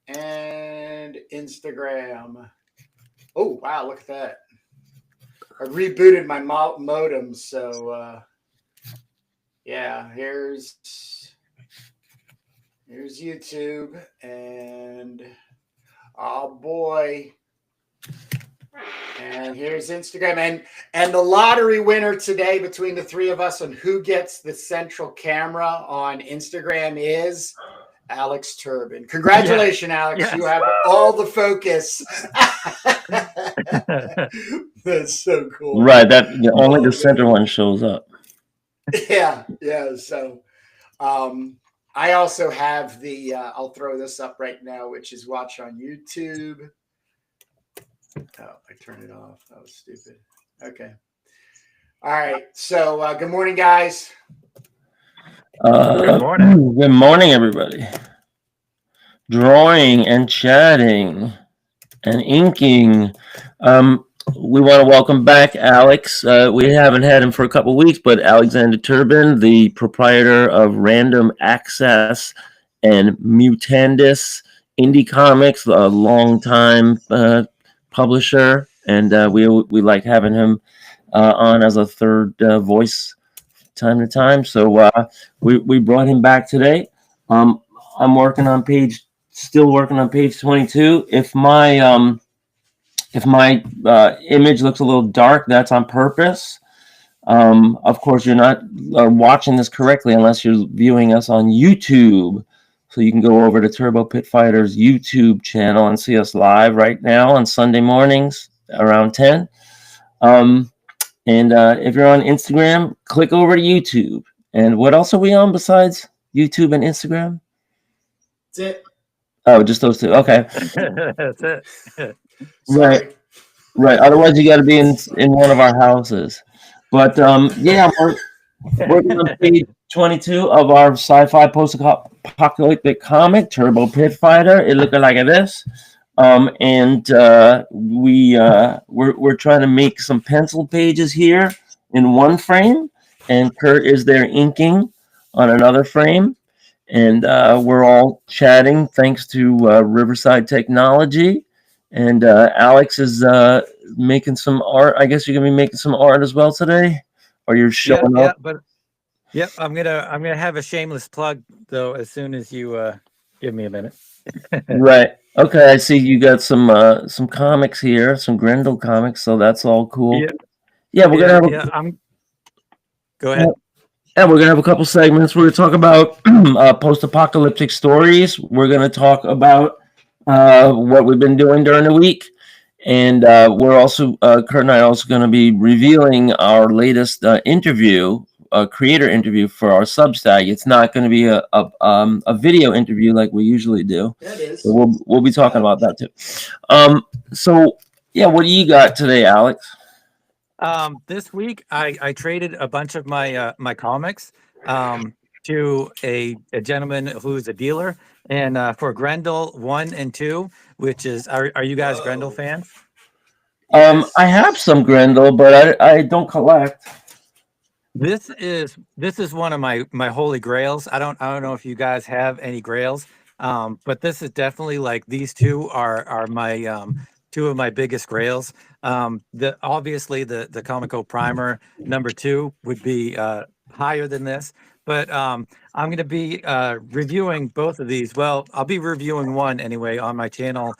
and Instagram. Oh, wow, look at that. I rebooted my modem, so yeah, here's YouTube, and oh boy, and here's Instagram, and the lottery winner today between the three of us on who gets the central camera on Instagram is Alex Turbin. Congratulations, Alex. Yes. You have all the focus. That's so cool. Right, that only the center one shows up. Yeah. So I also have the I'll throw this up right now, which is watch on YouTube. Oh, I turned it off. That was stupid. Okay. All right. So good morning, guys. Good morning. Good morning, everybody. Drawing and chatting and inking. We want to welcome back Alex. We haven't had him for a couple of weeks, but Alexander Turbin, the proprietor of Random Access and Mutandis Indie Comics, a long-time publisher, and we like having him on as a third voice time to time. So we brought him back today. I'm still working on page 22. If my image looks a little dark, that's on purpose. Of course, you're not watching this correctly unless you're viewing us on YouTube. So you can go over to Turbo Pit Fighters YouTube channel and see us live right now on Sunday mornings around 10. And if you're on Instagram, click over to YouTube. And what else are we on besides YouTube and Instagram? That's it. Oh, just those two. Okay. That's it. Sorry. Right. Otherwise, you got to be in one of our houses. But yeah, we're working on page 22 of our sci-fi post-apocalyptic comic, Turbo Pit Fighter. It looking like this. And we're trying to make some pencil pages here in one frame, and Kurt is there inking on another frame, and we're all chatting thanks to Riverside Technology, and Alex is making some art. I guess you're gonna be making some art as well today, or you're showing up. Yep, I'm gonna have a shameless plug though as soon as you give me a minute. Right. Okay, I see you got some comics here, some Grendel comics, so that's all cool. Yeah, we're gonna have Go ahead. Yeah, we're gonna have a couple segments. We're gonna talk about post-apocalyptic stories. We're gonna talk about what we've been doing during the week, and we're also Kurt and I are also going to be revealing our latest interview. A creator interview for our Substack. It's not going to be a video interview like we usually do. That is. So we'll be talking about that too. So yeah, what do you got today, Alex? This week I traded a bunch of my comics to a gentleman who's a dealer, and for Grendel 1 and 2, which is are you guys Grendel fans? I have some Grendel, but I don't collect. This is one of my holy grails. I don't know if you guys have any grails, but this is definitely like these two are my two of my biggest grails. Obviously the Comico Primer #2 would be higher than this, but I'm going to be reviewing both of these. Well, I'll be reviewing one anyway on my channel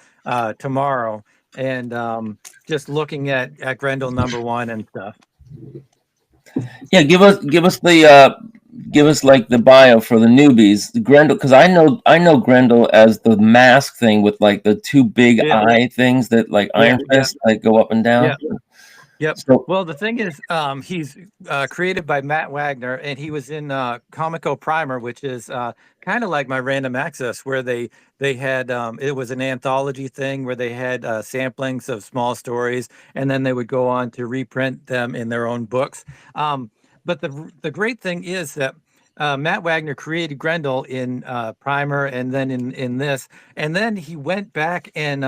tomorrow, and just looking at Grendel #1 and stuff. Yeah, give us like the bio for the newbies. The Grendel, because I know Grendel as the mask thing with like the two big eye things that like Iron Fist like go up and down. Yep. So, well, the thing is, he's created by Matt Wagner, and he was in Comico Primer, which is kind of like my Random Access, where they had it was an anthology thing where they had samplings of small stories, and then they would go on to reprint them in their own books. But the great thing is that Matt Wagner created Grendel in Primer, and then in this, and then he went back and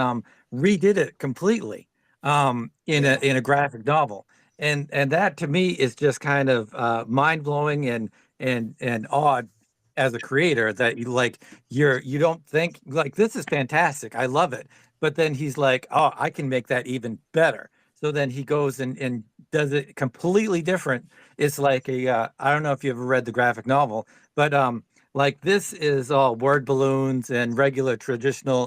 redid it completely. In a graphic novel, and that to me is just kind of mind blowing and odd as a creator that you don't think like this is fantastic. I love it. But then he's like, oh, I can make that even better. So then he goes and does it completely different. It's like I don't know if you ever read the graphic novel, but like this is all word balloons and regular traditional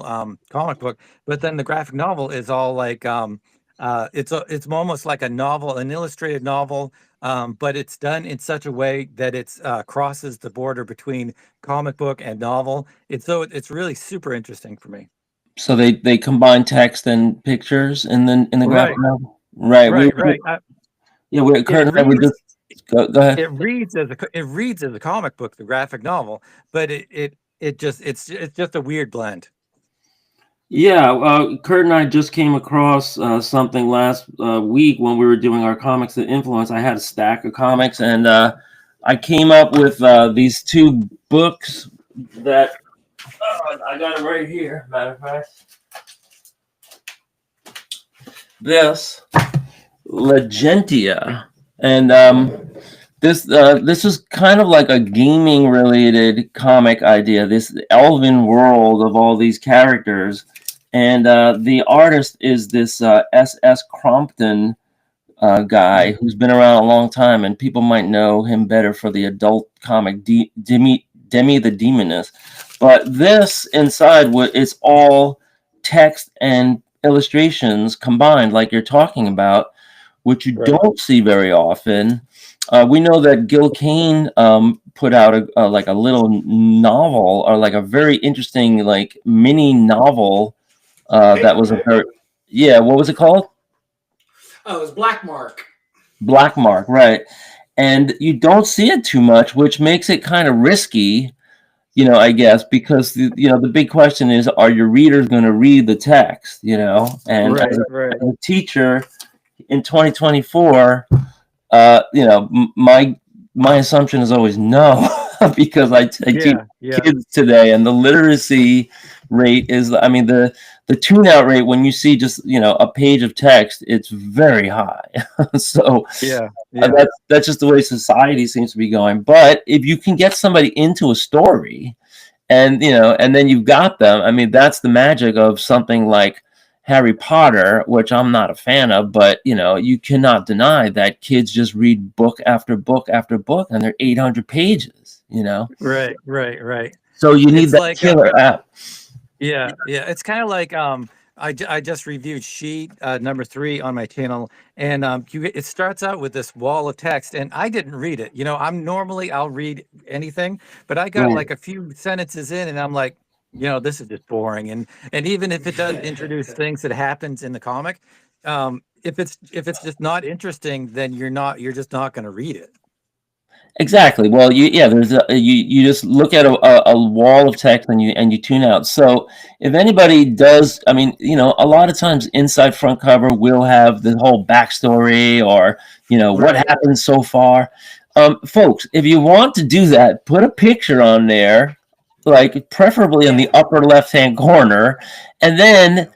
comic book, but then the graphic novel is all like it's almost like a novel, an illustrated novel, but it's done in such a way that it's crosses the border between comic book and novel. It's really super interesting for me. So they combine text and pictures in the graphic Right, novel. Right. right. Yeah, we It Kurt and I were reads just go ahead. it reads as a comic book, the graphic novel, but it's just a weird blend. Yeah, Kurt and I just came across something last week when we were doing our comics that influence. I had a stack of comics, and I came up with these two books that I got them right here. Matter of fact, this Legentia, and this is kind of like a gaming related comic idea. This elven world of all these characters. And the artist is this S.S. Crompton guy who's been around a long time, and people might know him better for the adult comic Demi the Demoness. But this inside, it's all text and illustrations combined, like you're talking about, which you don't see very often. We know that Gil Kane put out like a little novel, or like a very interesting like mini novel. That was a very, yeah. What was it called? Oh, it was Black Mark. Black Mark, right? And you don't see it too much, which makes it kind of risky, I guess, because the big question is, are your readers going to read the text? And Right, as right. a teacher in 2024, my assumption is always no, because I teach kids today, and the literacy rate is, I mean, the tune out rate when you see just a page of text, it's very high. So that's just the way society seems to be going. But if you can get somebody into a story, and then you've got them, I mean, that's the magic of something like Harry Potter, which I'm not a fan of, but you cannot deny that kids just read book after book after book, and they're 800 pages. Right. So you need It's that like killer app. Yeah. It's kind of like I just reviewed Sheet number 3 on my channel, and it starts out with this wall of text, and I didn't read it. I'll read anything, but I got like a few sentences in, and I'm like, this is just boring. And even if it does introduce things that happens in the comic, if it's just not interesting, then you're just not going to read it. Exactly. Well, there's you just look at a wall of text, and you tune out. So if anybody does, I mean, a lot of times inside front cover will have the whole backstory, or what happened so far. Folks, if you want to do that, put a picture on there, like preferably in the upper left hand corner, and then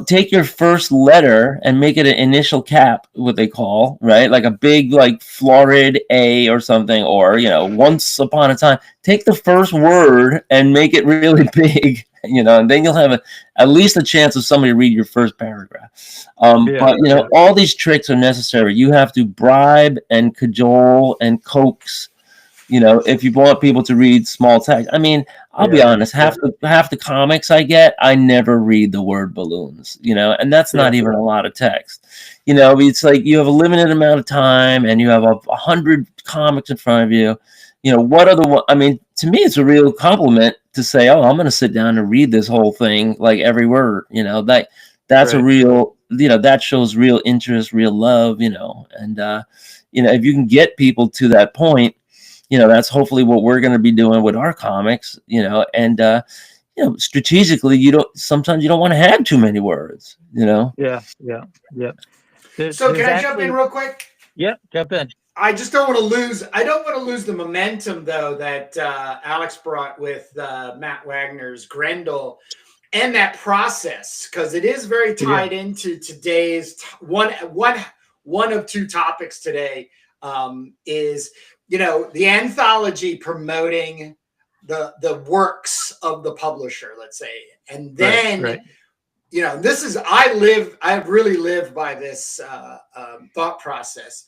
take your first letter and make it an initial cap, what they call, right? Like a big, like florid A or something, or once upon a time. Take the first word and make it really big, and then you'll have at least a chance of somebody read your first paragraph. But all these tricks are necessary. You have to bribe and cajole and coax, if you want people to read small text. I mean, I'll be honest, half the comics I get, I never read the word balloons, and that's not even a lot of text. It's like you have a limited amount of time, and you have 100 comics in front of you. What are the, I mean, to me, it's a real compliment to say, oh, I'm going to sit down and read this whole thing, like every word, that's a real, that shows real interest, real love, and, if you can get people to that point, that's hopefully what we're going to be doing with our comics, and, strategically, sometimes you don't want to have too many words, Yeah. So can I jump in real quick? Yeah, jump in. I just don't want to lose. I don't want to lose the momentum, though, that Alex brought with Matt Wagner's Grendel, and that process, because it is very tied into today's one of two topics today. Is the anthology promoting the works of the publisher, let's say, and then Right. this is I really live by this thought process.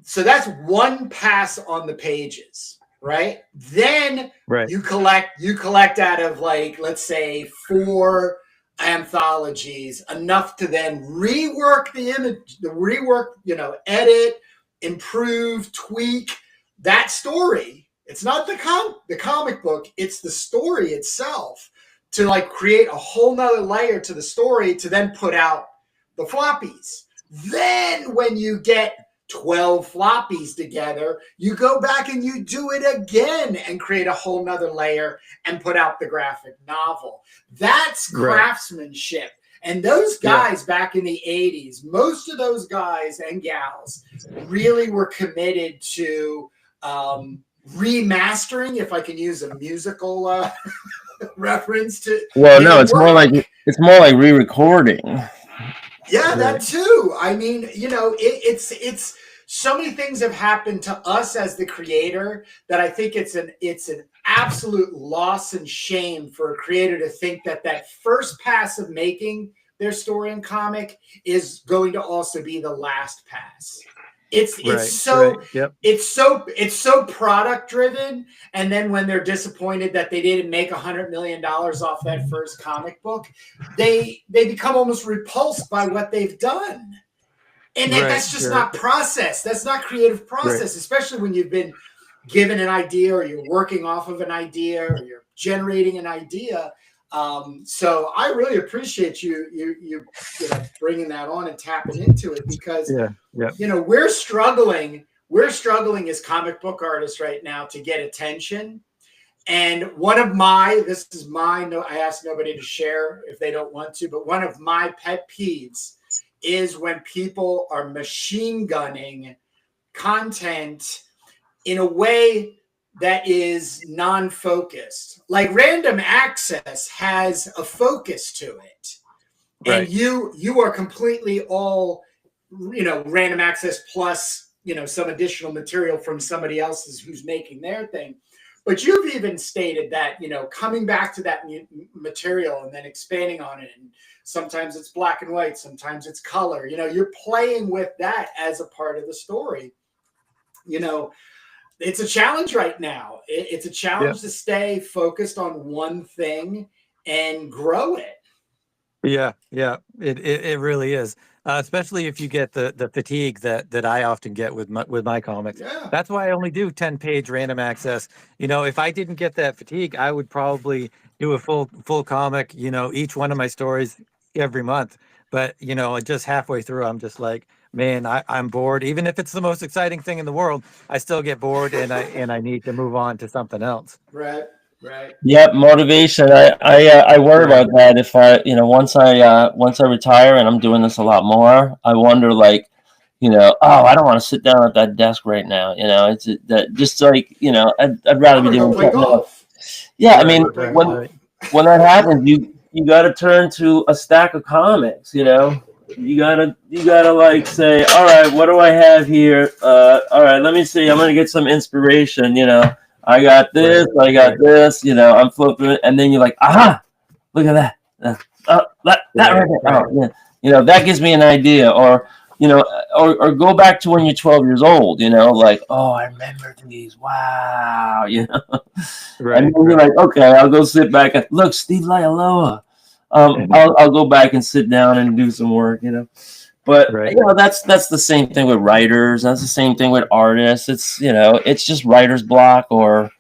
So that's one pass on the pages, right? Then you collect out of, like, let's say 4 anthologies, enough to then rework the image, edit, improve, tweak that story. It's not the comic book, it's the story itself, to like create a whole nother layer to the story, to then put out the floppies. Then when you get 12 floppies together, you go back and you do it again and create a whole nother layer and put out the graphic novel. That's craftsmanship. And those guys back in the 80s, most of those guys and gals really were committed to remastering, if I can use a musical reference to. Well, no, it's more like re-recording. Yeah, that too. I mean, it's so many things have happened to us as the creator that I think it's an absolute loss and shame for a creator to think that first pass of making their story and comic is going to also be the last pass. It's so product driven, and then when they're disappointed that they didn't make $100 million off that first comic book, they become almost repulsed by what they've done, and that's just not process. That's not creative process, especially when you've been given an idea, or you're working off of an idea, or you're generating an idea. So I really appreciate you bringing that on and tapping into it, because we're struggling as comic book artists right now to get attention. And I ask nobody to share if they don't want to, but one of my pet peeves is when people are machine gunning content in a way that is non-focused. Like Random Access has a focus to it. And you are completely all, Random Access plus, some additional material from somebody else who's making their thing. But you've even stated that, coming back to that material and then expanding on it. And sometimes it's black and white, sometimes it's color. You're playing with that as a part of the story. It's a challenge right now. It's a challenge to stay focused on one thing and grow it. Yeah, it really is. Especially if you get the fatigue that I often get with my comics. Yeah. That's why I only do 10-page random access. If I didn't get that fatigue, I would probably do a full comic, each one of my stories every month. But, just halfway through, I'm just like, man, I'm bored. Even if it's the most exciting thing in the world, I still get bored, and I need to move on to something else. Right. Yep, motivation. I worry about that. If once I retire, and I'm doing this a lot more, I wonder, like, I don't want to sit down at that desk right now. It's that just like, I'd rather be doing something else. Yeah, I mean, when that happens, you got to turn to a stack of comics. You gotta like say, all right, what do I have here? All right, let me see. I'm gonna get some inspiration. I got this. I got this. I'm flipping it, and then you're like, aha, look at that. That right there. Oh, yeah. That gives me an idea, or or go back to when you're 12 years old. Like, oh, I remember these. Wow. And then you're like, okay, I'll go sit back and look, Steve Laialoa. I'll go back and sit down and do some work, But that's the same thing with writers. That's the same thing with artists. It's it's just writer's block, or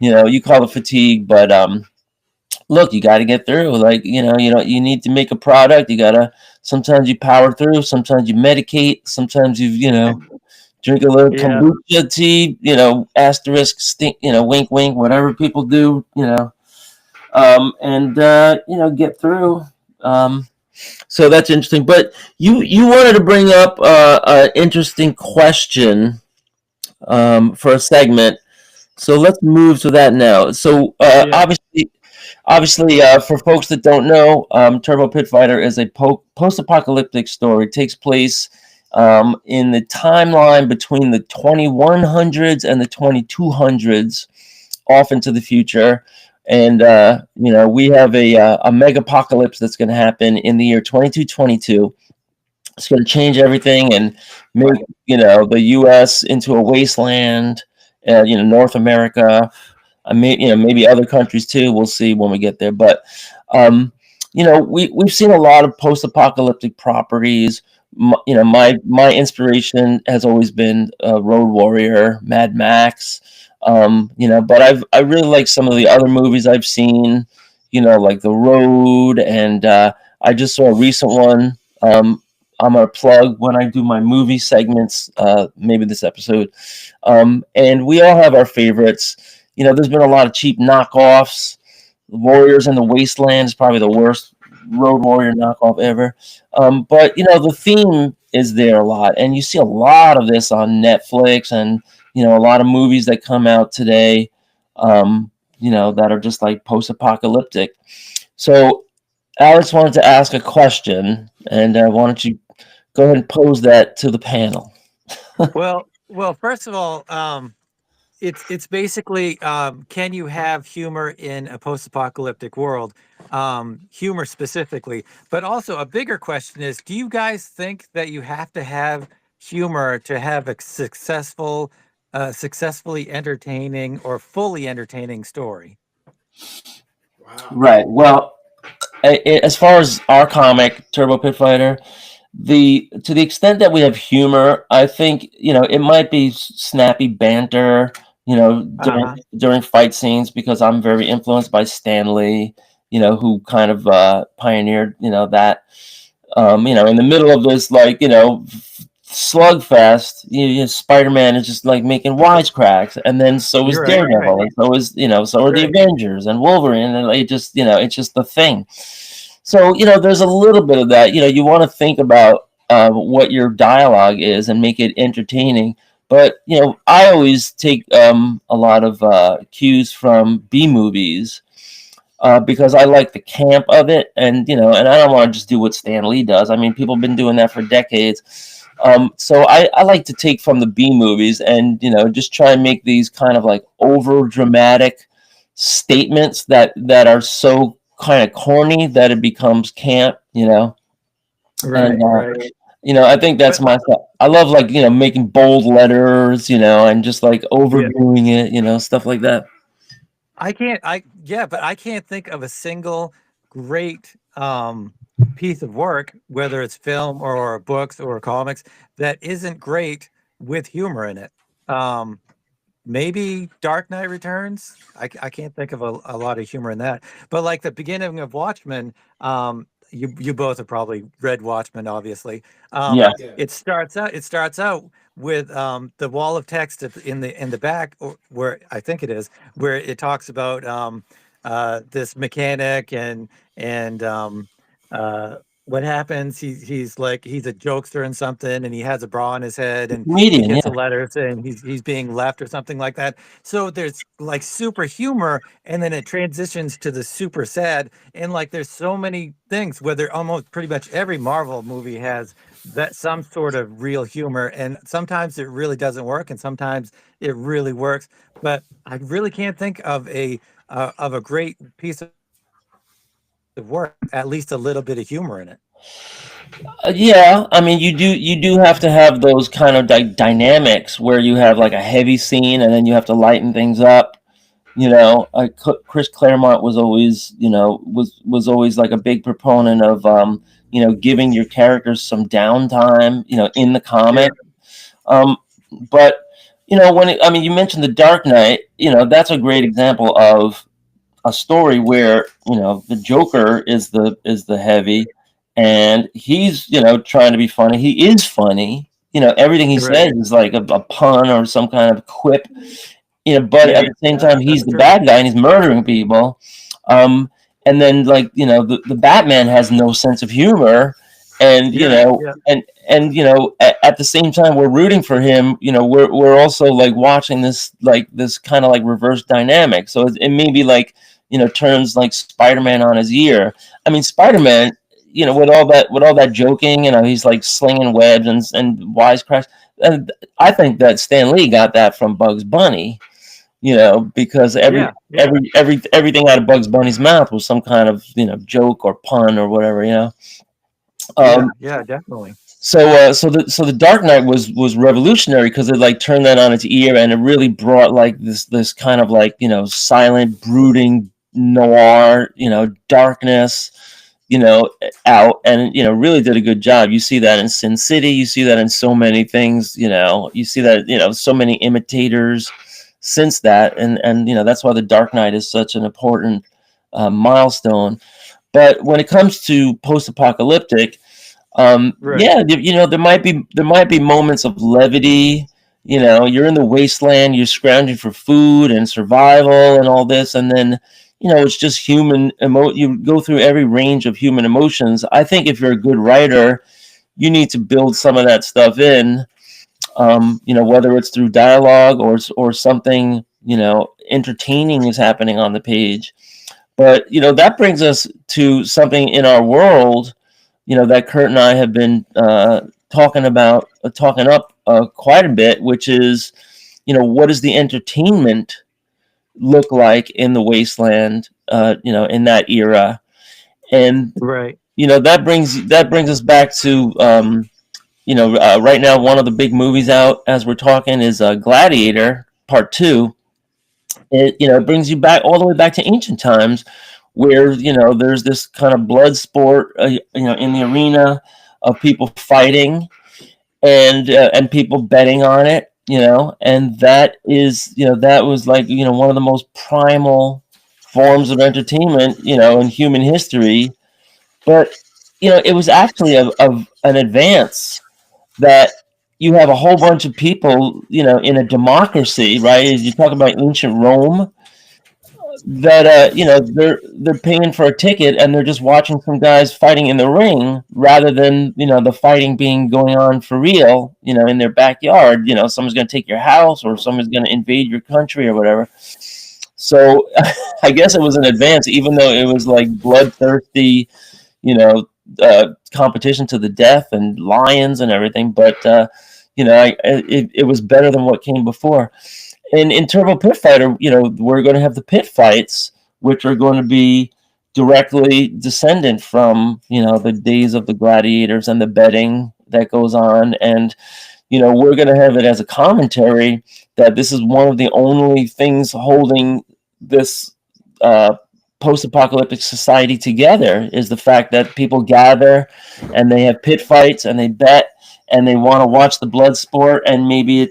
you call it fatigue. But look, you got to get through. Like you need to make a product. You gotta. Sometimes you power through. Sometimes you medicate. Sometimes you drink a little kombucha tea. Asterisk stink. Wink, wink. Whatever people do. And get through. So that's interesting. But you wanted to bring up an interesting question for a segment. So let's move to that now. So obviously, for folks that don't know, Turbo Pit Fighter is a post-apocalyptic story. It takes place in the timeline between the 2100s and the 2200s. off into the future. And we have a mega apocalypse that's going to happen in the year 2222. It's going to change everything and make the U.S. into a wasteland. North America, maybe other countries too. We'll see when we get there. But we've seen a lot of post-apocalyptic properties. My inspiration has always been Road Warrior, Mad Max. But I really like some of the other movies I've seen. Like The Road, and I just saw a recent one. I'm gonna plug when I do my movie segments, maybe this episode. And we all have our favorites. There's been a lot of cheap knockoffs. Warriors in the Wasteland is probably the worst Road Warrior knockoff ever. But the theme is there a lot, and you see a lot of this on Netflix, and a lot of movies that come out today, that are just like post-apocalyptic. So Alex wanted to ask a question, and why don't you go ahead and pose that to the panel? Well, first of all, it's basically, can you have humor in a post-apocalyptic world? Humor specifically, but also a bigger question is, do you guys think that you have to have humor to have a successfully entertaining or fully entertaining story? Wow. Right. Well, as far as our comic, Turbo Pit Fighter, to the extent that we have humor, I think it might be snappy banter, during fight scenes, because I'm very influenced by Stan Lee, who kind of pioneered that. In the middle of this slugfest, Spider-Man is just like making wisecracks, and then so is Daredevil, right. And so is so are the Avengers and Wolverine, and it's just the thing. So there's a little bit of that. You want to think about what your dialogue is and make it entertaining. But I always take a lot of cues from B movies. Because I like the camp of it, and and I don't want to just do what Stan Lee does. I mean, people have been doing that for decades. So I like to take from the B movies and just try and make these kind of like over dramatic statements that are so kind of corny that it becomes camp. Right. And, right. I think that's my stuff. I love making bold letters, and just like overdoing it, stuff like that. But I can't think of a single great piece of work, whether it's film or books or comics, that isn't great with humor in it. Maybe Dark Knight Returns. I can't think of a lot of humor in that. But like the beginning of Watchmen, you both have probably read Watchmen, obviously. It starts out with the wall of text in the back, or where I think it is, where it talks about this mechanic and what happens. He's a jokester and something, and he has a bra on his head, and he gets a letter saying he's being left or something like that. So there's like super humor, and then it transitions to the super sad, and there's so many things. Whether almost pretty much every Marvel movie has that some sort of real humor, and sometimes it really doesn't work, and sometimes it really works. But I really can't think of a great piece of work, at least a little bit of humor in it. I mean, you do have to have those kind of dynamics where you have like a heavy scene and then you have to lighten things up. Chris Claremont was always was always like a big proponent of giving your characters some downtime in the comic. But you mentioned The Dark Knight. That's a great example of a story where the Joker is the heavy, and he's trying to be funny. He is funny. Everything he says is like a pun or some kind of quip. But at the same time, he's the bad guy and he's murdering people. And then the Batman has no sense of humor, and at the same time we're rooting for him. We're also like watching this kind of like reverse dynamic. So it may be turns like Spider-Man on his ear. I mean, Spider-Man, with all that joking, he's like slinging webs and wisecracks. And I think that Stan Lee got that from Bugs Bunny. because everything out of Bugs Bunny's mouth was some kind of joke or pun or whatever. Yeah, definitely. So the Dark Knight was revolutionary because it like turned that on its ear, and it really brought like this kind of like silent, brooding noir, darkness, out, and really did a good job. You see that in Sin City, you see that in so many things, you see that so many imitators since that, and that's why the Dark Knight is such an important milestone. But when it comes to post-apocalyptic, Right. there might be moments of levity. You're in the wasteland, you're scrounging for food and survival and all this, and then it's just human you go through every range of human emotions. I think if you're a good writer, you need to build some of that stuff in, whether it's through dialogue or something entertaining is happening on the page. But that brings us to something in our world that Kurt and I have been talking up quite a bit, which is, what does the entertainment look like in the wasteland, in that era? And Right. that brings us back to, right now one of the big movies out as we're talking is Gladiator Part 2. It brings you back all the way back to ancient times, where there's this kind of blood sport in the arena of people fighting and people betting on it, and that was like one of the most primal forms of entertainment in human history. But it was actually of an advance that you have a whole bunch of people in a democracy, right? As you talk about ancient Rome, that they're paying for a ticket and they're just watching some guys fighting in the ring, rather than the fighting being going on for real in their backyard. Someone's going to take your house, or someone's going to invade your country or whatever. So I guess it was an advance, even though it was like bloodthirsty competition to the death and lions and everything, but it was better than what came before. And in Turbo Pit Fighter, we're going to have the pit fights, which are going to be directly descendant from, the days of the gladiators and the betting that goes on. And, we're going to have it as a commentary that this is one of the only things holding this post-apocalyptic society together, is the fact that people gather and they have pit fights and they bet and they want to watch the blood sport, and maybe it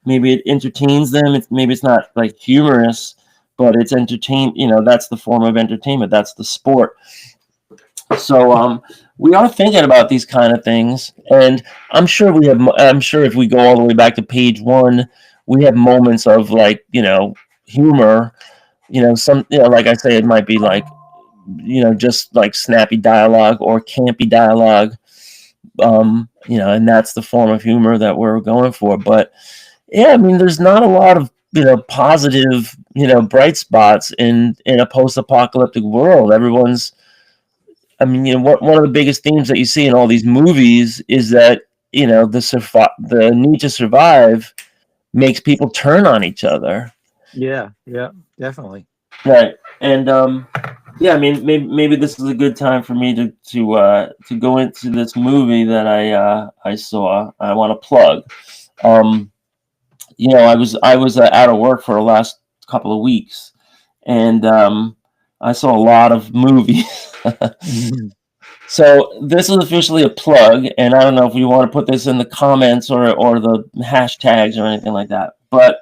maybe it entertains them. Maybe it's not like humorous, but it's entertain. That's the form of entertainment. That's the sport. So we are thinking about these kind of things, and I'm sure if we go all the way back to page 1, we have moments of like humor. Some like I say, it might be like just like snappy dialogue or campy dialogue. And that's the form of humor that we're going for. But yeah, I mean, there's not a lot of positive bright spots in a post-apocalyptic world. Everyone's, I mean, one of the biggest themes that you see in all these movies is that the need to survive makes people turn on each other. Yeah, definitely. Right, and yeah, I mean, maybe this is a good time for me to go into this movie that I saw. I want to plug. I was out of work for the last couple of weeks, and I saw a lot of movies. So this is officially a plug, and I don't know if you want to put this in the comments or the hashtags or anything like that. But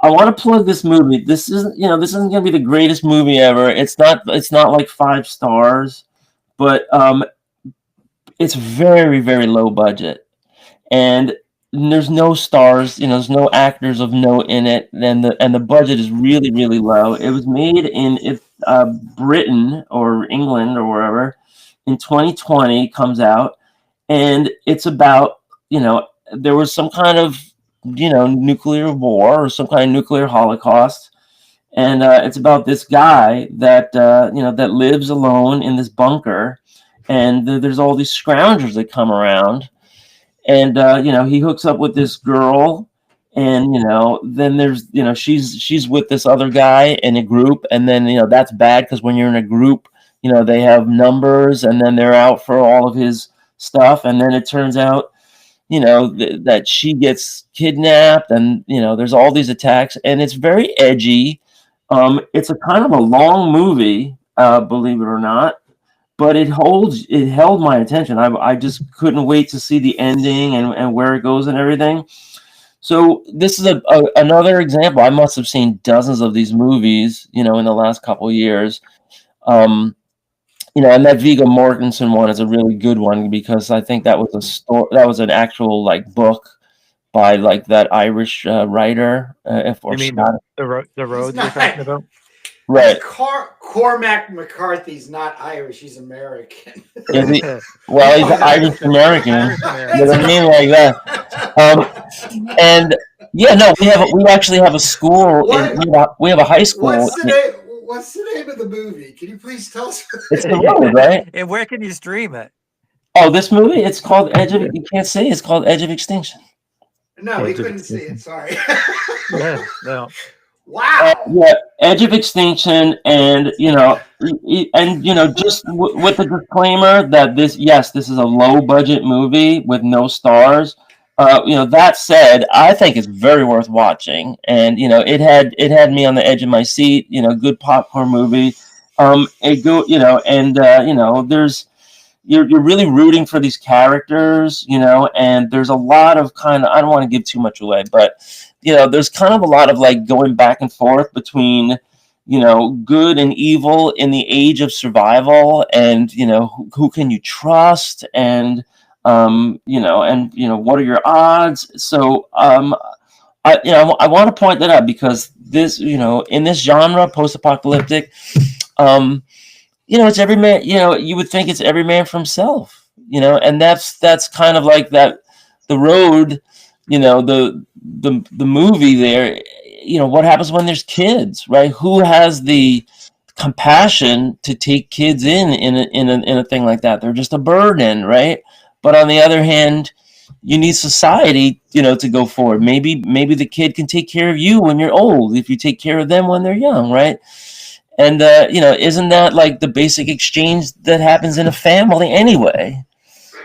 I want to plug this movie. This isn't going to be the greatest movie ever. It's not like 5 stars, but it's very, very low budget, and there's no stars. There's no actors of note in it, and the budget is really, really low. It was made in Britain or England or wherever in 2020. Comes out, and it's about there was some kind of nuclear war or some kind of nuclear holocaust, and it's about this guy that that lives alone in this bunker, and there's all these scroungers that come around, and he hooks up with this girl, and then there's she's with this other guy in a group, and then that's bad because when you're in a group, they have numbers, and then they're out for all of his stuff, and then it turns out that she gets kidnapped, and there's all these attacks, and it's very edgy. It's a kind of a long movie, believe it or not, but it held my attention. I just couldn't wait to see the ending and where it goes and everything. So this is another example. I must have seen dozens of these movies, in the last couple of years. And that Viggo Mortensen one is a really good one because I think that was a story, that was an actual book by that Irish writer. You mean the roads you're talking about? Right. Cormac McCarthy's not Irish; he's American. Is he? Well, he's Irish American. You know what I mean, like that. And yeah, no, we actually have a school. We have a high school. What's the name of the movie? Can you please tell us? It's The Road, right? And where can you stream it? Oh, this movie? It's called Edge of. You can't say it's called Edge of Extinction. No, we couldn't see it. Sorry. Yeah, no. Wow. Yeah, Edge of Extinction, and just with the disclaimer that this is a low budget movie with no stars. That said, I think it's very worth watching, and it had me on the edge of my seat. Good popcorn movie. There's you're really rooting for these characters, and there's a lot of I don't want to give too much away, but there's kind of a lot of going back and forth between good and evil in the age of survival, and who can you trust, and what are your odds? So I want to point that out because this in this genre, post-apocalyptic, it's every man. You would think it's every man for himself. And that's kind of like that. The Road, the movie there. What happens when there's kids, right? Who has the compassion to take kids in a thing like that? They're just a burden, right? But on the other hand, you need society, to go forward. Maybe the kid can take care of you when you're old if you take care of them when they're young, right? And isn't that the basic exchange that happens in a family anyway?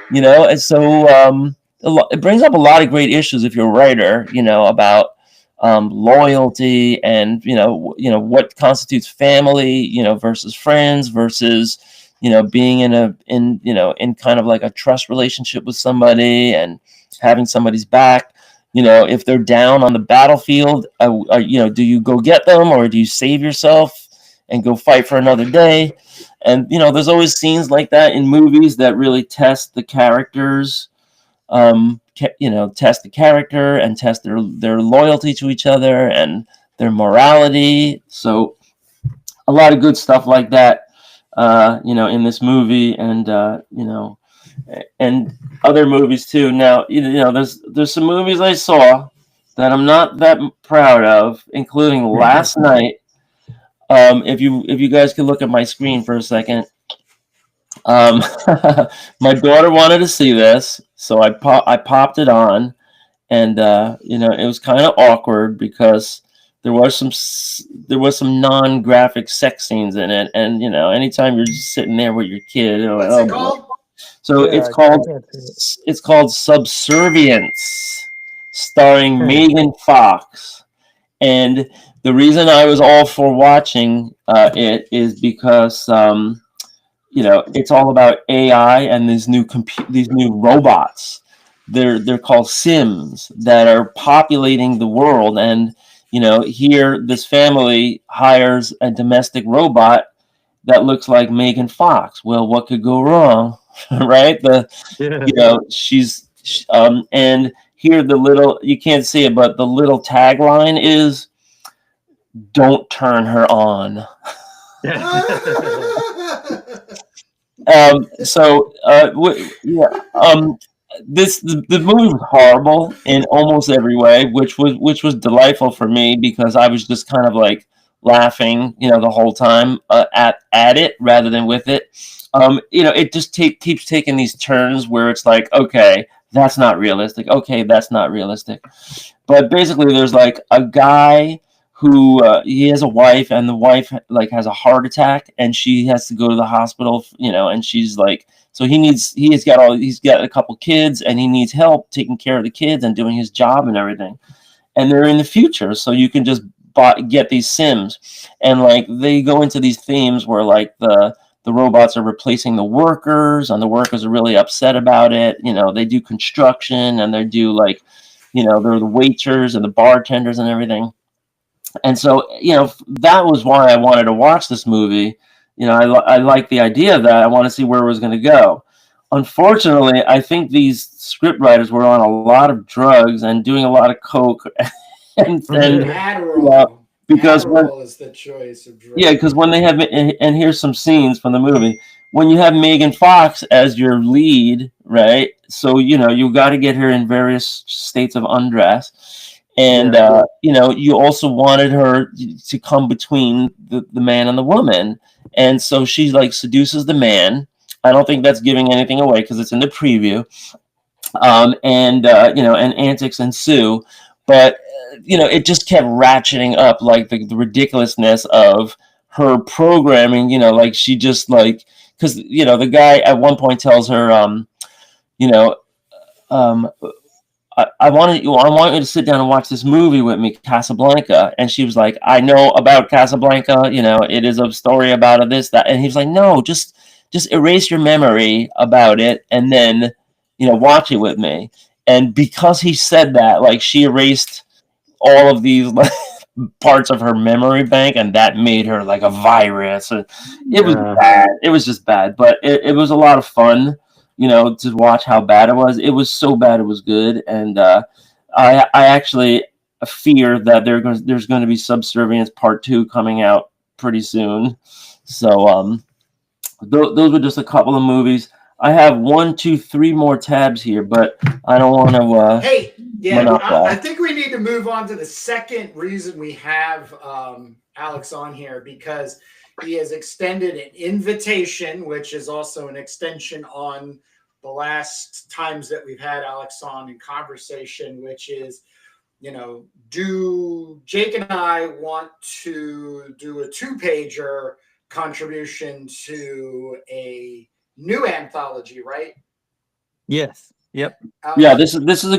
And so it brings up a lot of great issues if you're a writer, about loyalty and what constitutes family, versus friends versus being in kind of a trust relationship with somebody and having somebody's back. If they're down on the battlefield, do you go get them or do you save yourself and go fight for another day? And there's always scenes like that in movies that really test the characters, test the character and test their loyalty to each other and their morality. So a lot of good stuff like that. In this movie and and other movies too. Now, there's some movies I saw that I'm not that proud of, including last night. If you guys could look at my screen for a second. My daughter wanted to see this, so I popped it on, and it was kind of awkward because there was some non-graphic sex scenes in it, and anytime you're just sitting there with your kid, what's it called? So yeah, it's called Subservience, starring Megan Fox, and the reason I was all for watching it is because it's all about AI and these new robots. They're called Sims that are populating the world, and here this family hires a domestic robot that looks like Megan Fox. Well, what could go wrong, right? She's and here you can't see it, but the little tagline is, "Don't turn her on." The movie was horrible in almost every way, which was delightful for me because I was just kind of laughing, the whole time at it rather than with it. It just keeps taking these turns where it's like, okay, that's not realistic. Okay, that's not realistic. But basically, there's like a guy who he has a wife, and the wife like has a heart attack, and she has to go to the hospital, and she's like, so he's got a couple kids, and he needs help taking care of the kids and doing his job and everything. And they're in the future, so you can just get these sims, and like they go into these themes where like the robots are replacing the workers, and the workers are really upset about it. They do construction, and they do like, they're the waiters and the bartenders and everything. And so, that was why I wanted to watch this movie. I like the idea of that. I want to see where it was going to go. Unfortunately, I think these script writers were on a lot of drugs and doing a lot of coke, and Adderall. because Adderall is the choice of drug. yeah, because when they have, and here's some scenes from the movie, when you have Megan Fox as your lead, right? So you got to get her in various states of undress, and you also wanted her to come between the man and the woman, and so she like seduces the man. I don't think that's giving anything away because it's in the preview. And antics ensue, but it just kept ratcheting up, like the ridiculousness of her programming. Like she just like, because the guy at one point tells her, you know, um, I want you to sit down and watch this movie with me, Casablanca. And she was like, I know about Casablanca. It is a story about this, that. And he was like, no, just erase your memory about it, and then watch it with me. And because he said that, like, she erased all of these parts of her memory bank, and that made her like a virus. It was bad. It was just bad, but it was a lot of fun, to watch how bad it was. It was so bad it was good. And I actually fear that there's going to be Subservience Part 2 coming out pretty soon. So those were just a couple of movies. I have 1, 2, 3 more tabs here, but I don't want to. I think we need to move on to the second reason we have Alex on here, because he has extended an invitation, which is also an extension on the last times that we've had Alex on in conversation, which is, do Jake and I want to do a 2-pager contribution to a new anthology, right? Yes. Yep. Yeah, this is a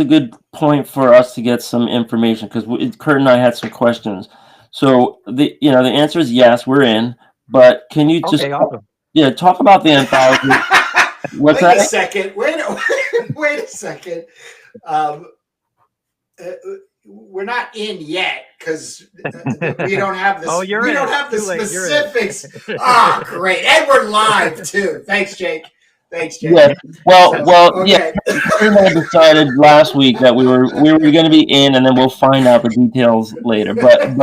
good point for us to get some information, because Kurt and I had some questions. So the answer is yes, we're in. But can you just awesome. Talk about the anthology? Wait a second. Wait a second. We're not in yet because we don't have the specifics. Great, and we're live too. Thanks, Jake. Yeah. Okay. I decided last week that we were going to be in, and then we'll find out the details later. But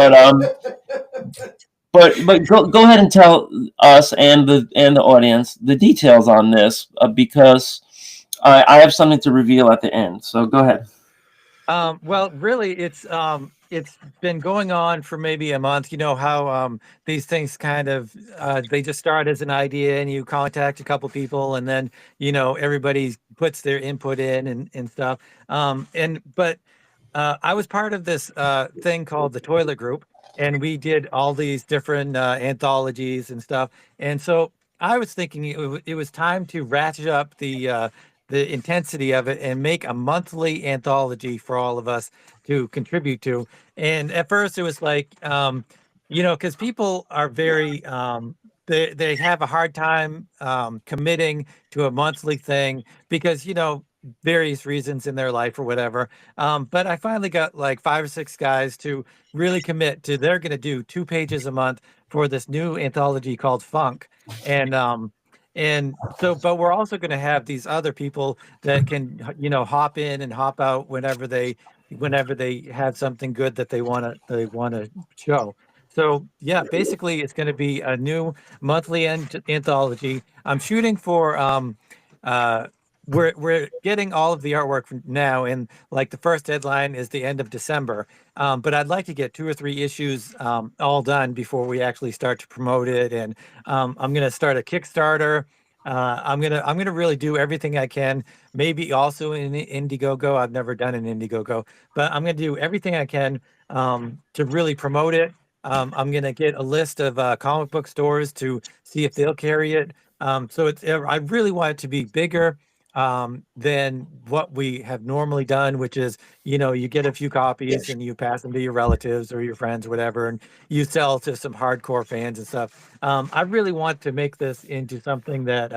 go ahead and tell us and the audience the details on this, because I have something to reveal at the end. So go ahead. Well, really, it's been going on for maybe a month. You know how these things kind of they just start as an idea, and you contact a couple people, and then everybody puts their input in and stuff. But I was part of this thing called the Toilet Group, and we did all these different anthologies and stuff. And so I was thinking it was time to ratchet up the intensity of it and make a monthly anthology for all of us to contribute to. And at first it was like, because people are very, they have a hard time committing to a monthly thing because, various reasons in their life or whatever. But I finally got like 5 or 6 guys to really commit to, they're going to do 2 pages a month for this new anthology called Funk. And so, but we're also going to have these other people that can, hop in and hop out whenever they have something good that they want to show. So yeah, basically it's going to be a new monthly anthology. I'm shooting for, we're getting all of the artwork from now, and like the first deadline is the end of December. But I'd like to get 2 or 3 issues all done before we actually start to promote it. And I'm going to start a Kickstarter I'm gonna really do everything I can. Maybe also in Indiegogo. I've never done an Indiegogo, but I'm gonna do everything I can to really promote it. I'm gonna get a list of comic book stores to see if they'll carry it. So I really want it to be bigger than what we have normally done, which is, you get a few copies and you pass them to your relatives or your friends, whatever, and you sell to some hardcore fans and stuff. I really want to make this into something that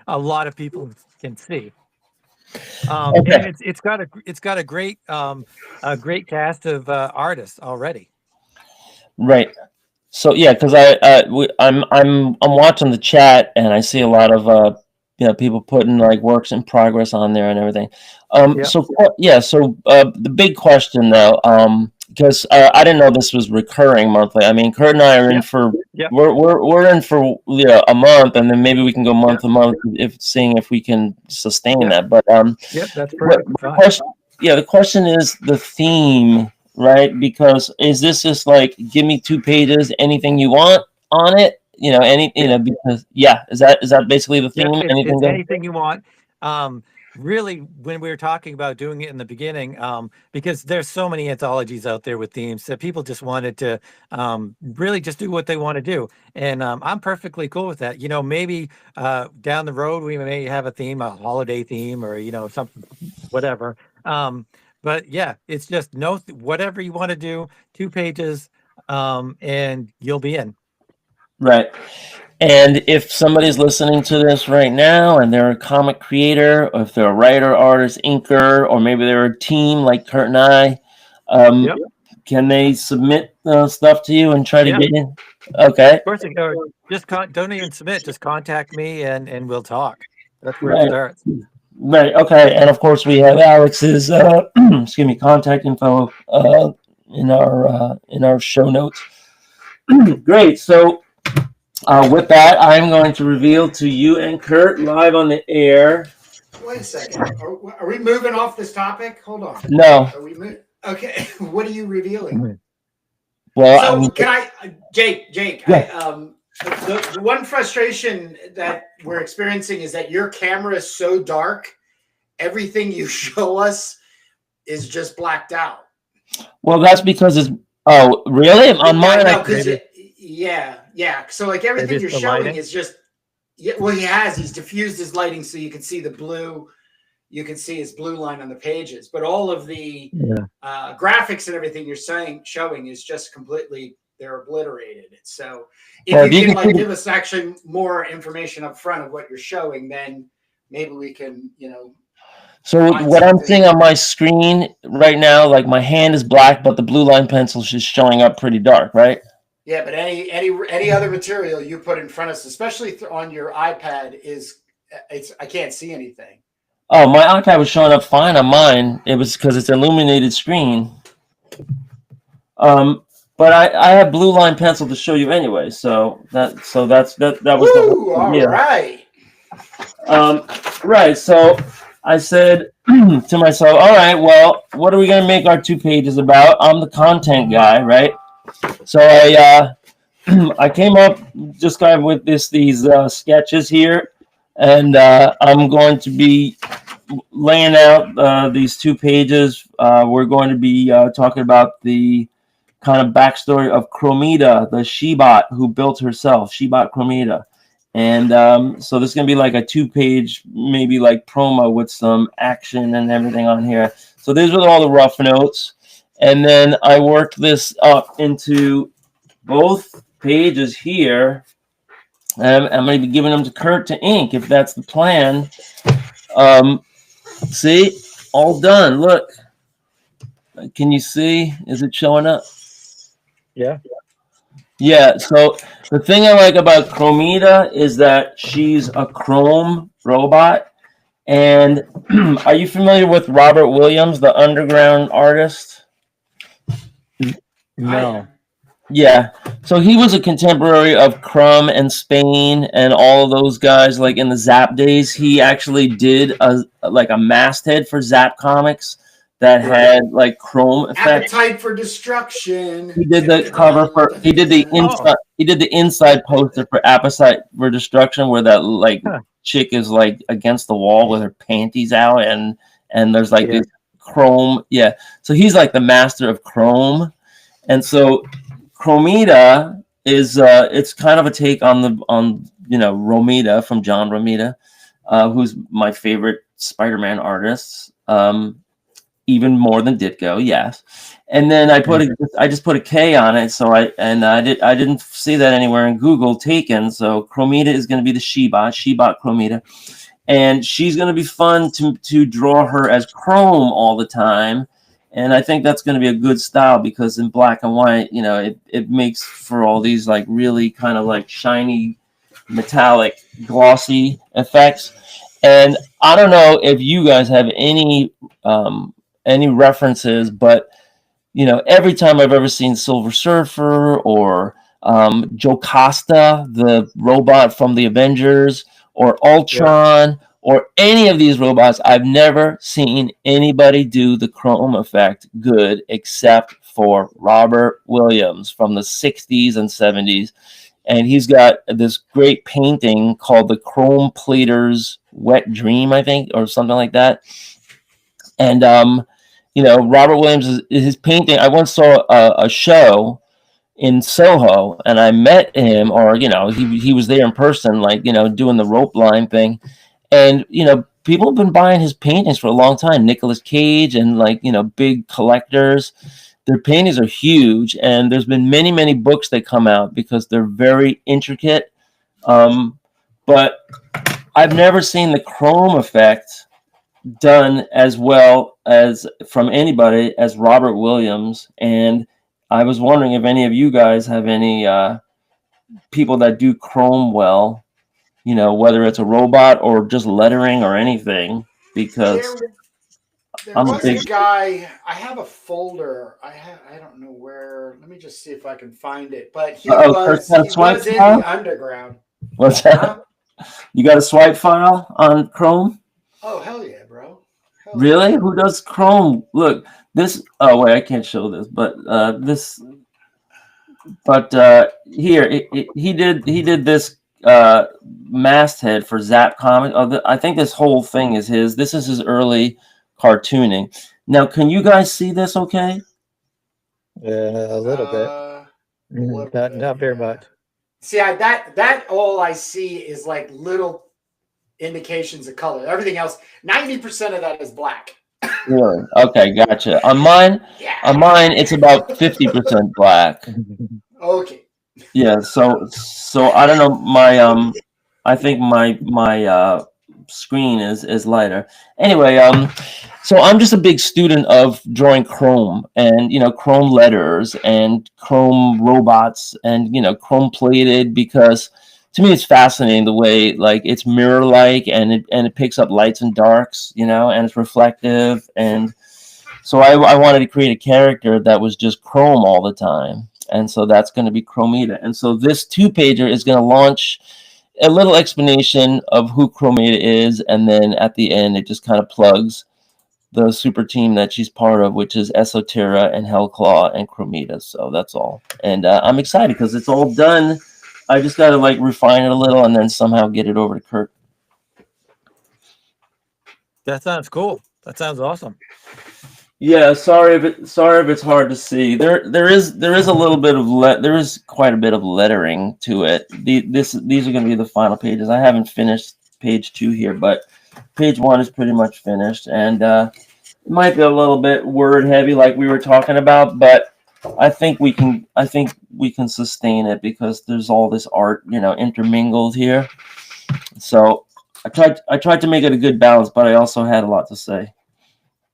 a lot of people can see. And Okay. it's got a great cast of artists already. Right. So yeah, because I'm watching the chat and I see a lot of people putting like works in progress on there and everything. Yeah. So the big question though, because I didn't know this was recurring monthly. I mean, Kurt and I are in for we're in for a month, and then maybe we can go month to month if seeing if we can sustain that. But that's perfectly fine. the question is the theme. Right, because is this just like give me 2 pages, anything you want on it? Because is that basically the theme? It's anything you want. Really, when we were talking about doing it in the beginning, because there's so many anthologies out there with themes that people just wanted to really just do what they want to do, and I'm perfectly cool with that. Maybe down the road we may have a theme, a holiday theme, or something, whatever. But yeah, it's just whatever you want to do, 2 pages, and you'll be in. Right. And if somebody's listening to this right now and they're a comic creator, or if they're a writer, artist, inker, or maybe they're a team like Kurt and I, can they submit stuff to you and try to get in? Okay. Of course, just don't even submit. Just contact me and we'll talk. That's where it starts. Right. Okay. And of course, we have Alex's contact info in our show notes. Great. So with that, I'm going to reveal to you and Kurt live on the air. Wait a second. Are we moving off this topic? Hold on. No. Are we moving? Okay. What are you revealing? Well, Jake? Yeah. The one frustration that we're experiencing is that your camera is so dark, everything you show us is just blacked out. Well, that's because it's. Oh, really? On mine, yeah. So like everything you're showing is just. Yeah. Well, he's diffused his lighting so you can see the blue. You can see his blue line on the pages, but all of the graphics and everything you're showing is just completely. They're obliterated. So if you can give us actually more information up front of what you're showing, then maybe we can, So what I'm seeing on my screen right now, like my hand is black, but the blue line pencil is just showing up pretty dark, right? Yeah, but any other material you put in front of us, especially on your iPad, I can't see anything. Oh, my iPad was showing up fine on mine. It was because it's an illuminated screen. But I have blue line pencil to show you anyway, so that was all right. Right. So I said to myself, all right, well, what are we gonna make our 2 pages about? I'm the content guy, right? So I came up just kind of with these sketches here, and I'm going to be laying out these 2 pages. We're going to be talking about the kind of backstory of Chromita, the She-Bot who built herself, She-Bot Chromita. And so this is going to be like a 2-page, maybe like promo with some action and everything on here. So these are all the rough notes. And then I worked this up into both pages here. I'm going to be giving them to Kurt to ink if that's the plan. See, all done. Look. Can you see? Is it showing up? Yeah. Yeah, so the thing I like about Chromita is that she's a chrome robot. And are you familiar with Robert Williams, the underground artist? No. Yeah, so he was a contemporary of Crumb and Spain and all of those guys. Like in the Zap days, he actually did a masthead for Zap Comics that had like chrome effects. Appetite for Destruction. He did the cover for. He did the inside. He did the inside poster for Appetite for Destruction, where that like chick is like against the wall with her panties out, and there's like this chrome. Yeah, so he's like the master of chrome, and so Chromita is it's kind of a take on Romita from John Romita, who's my favorite Spider-Man artist. Even more than Ditko, yes. And then I just put a K on it, so I didn't see that anywhere in Google taken. So Chromita is going to be the She-Bot Chromita, and she's going to be fun to draw her as Chrome all the time. And I think that's going to be a good style because in black and white, it makes for all these like really kind of like shiny, metallic, glossy effects. And I don't know if you guys have any references, but every time I've ever seen Silver Surfer or Jocasta, the robot from the Avengers, or Ultron, or any of these robots, I've never seen anybody do the chrome effect good except for Robert Williams from the 60s and 70s. And he's got this great painting called The Chrome Plater's Wet Dream, I think, or something like that. And Robert Williams, his painting, I once saw a show in Soho, and I met him, or he was there in person, like doing the rope line thing, and people have been buying his paintings for a long time. Nicolas Cage and big collectors, their paintings are huge, and there's been many books that come out because they're very intricate, but I've never seen the chrome effect done as well as from anybody as Robert Williams. And I was wondering if any of you guys have any people that do chrome well, whether it's a robot or just lettering or anything, because there was a guy. I have a folder. I don't know where. Let me just see if I can find it. But he was in the underground. What's that? Huh? You got a swipe file on Chrome? Oh, hell yeah, bro. Really? Yeah. Who does Chrome? Look, this. Oh, wait, I can't show this, but this. But here, he did this masthead for Zap Comics. I think this whole thing is his. This is his early cartooning. Now, can you guys see this okay? A little bit. Not very much. See, that all I see is like little indications of color. Everything else, 90% of that is black. Really? Okay, gotcha. On mine, it's about 50% black. Okay. Yeah. So I don't know. My I think my screen is lighter. Anyway, so I'm just a big student of drawing chrome and chrome letters and chrome robots and chrome plated, because to me it's fascinating the way like it's mirror like and it picks up lights and darks, and it's reflective. And so I wanted to create a character that was just chrome all the time, and so that's going to be Chromita. And so this 2-pager is going to launch a little explanation of who Chromita is, and then at the end it just kind of plugs the super team that she's part of, which is Esoterra and Hellclaw and Chromita. So that's all. And I'm excited because it's all done. I just got to refine it a little and then somehow get it over to Kurt. That sounds cool. That sounds awesome. Yeah, sorry if it's hard to see. There is a little bit of there is quite a bit of lettering to it. These are going to be the final pages. I haven't finished page 2 here, but page 1 is pretty much finished, and it might be a little bit word heavy like we were talking about, but I think we can sustain it because there's all this art intermingled here. So I tried to make it a good balance, but I also had a lot to say.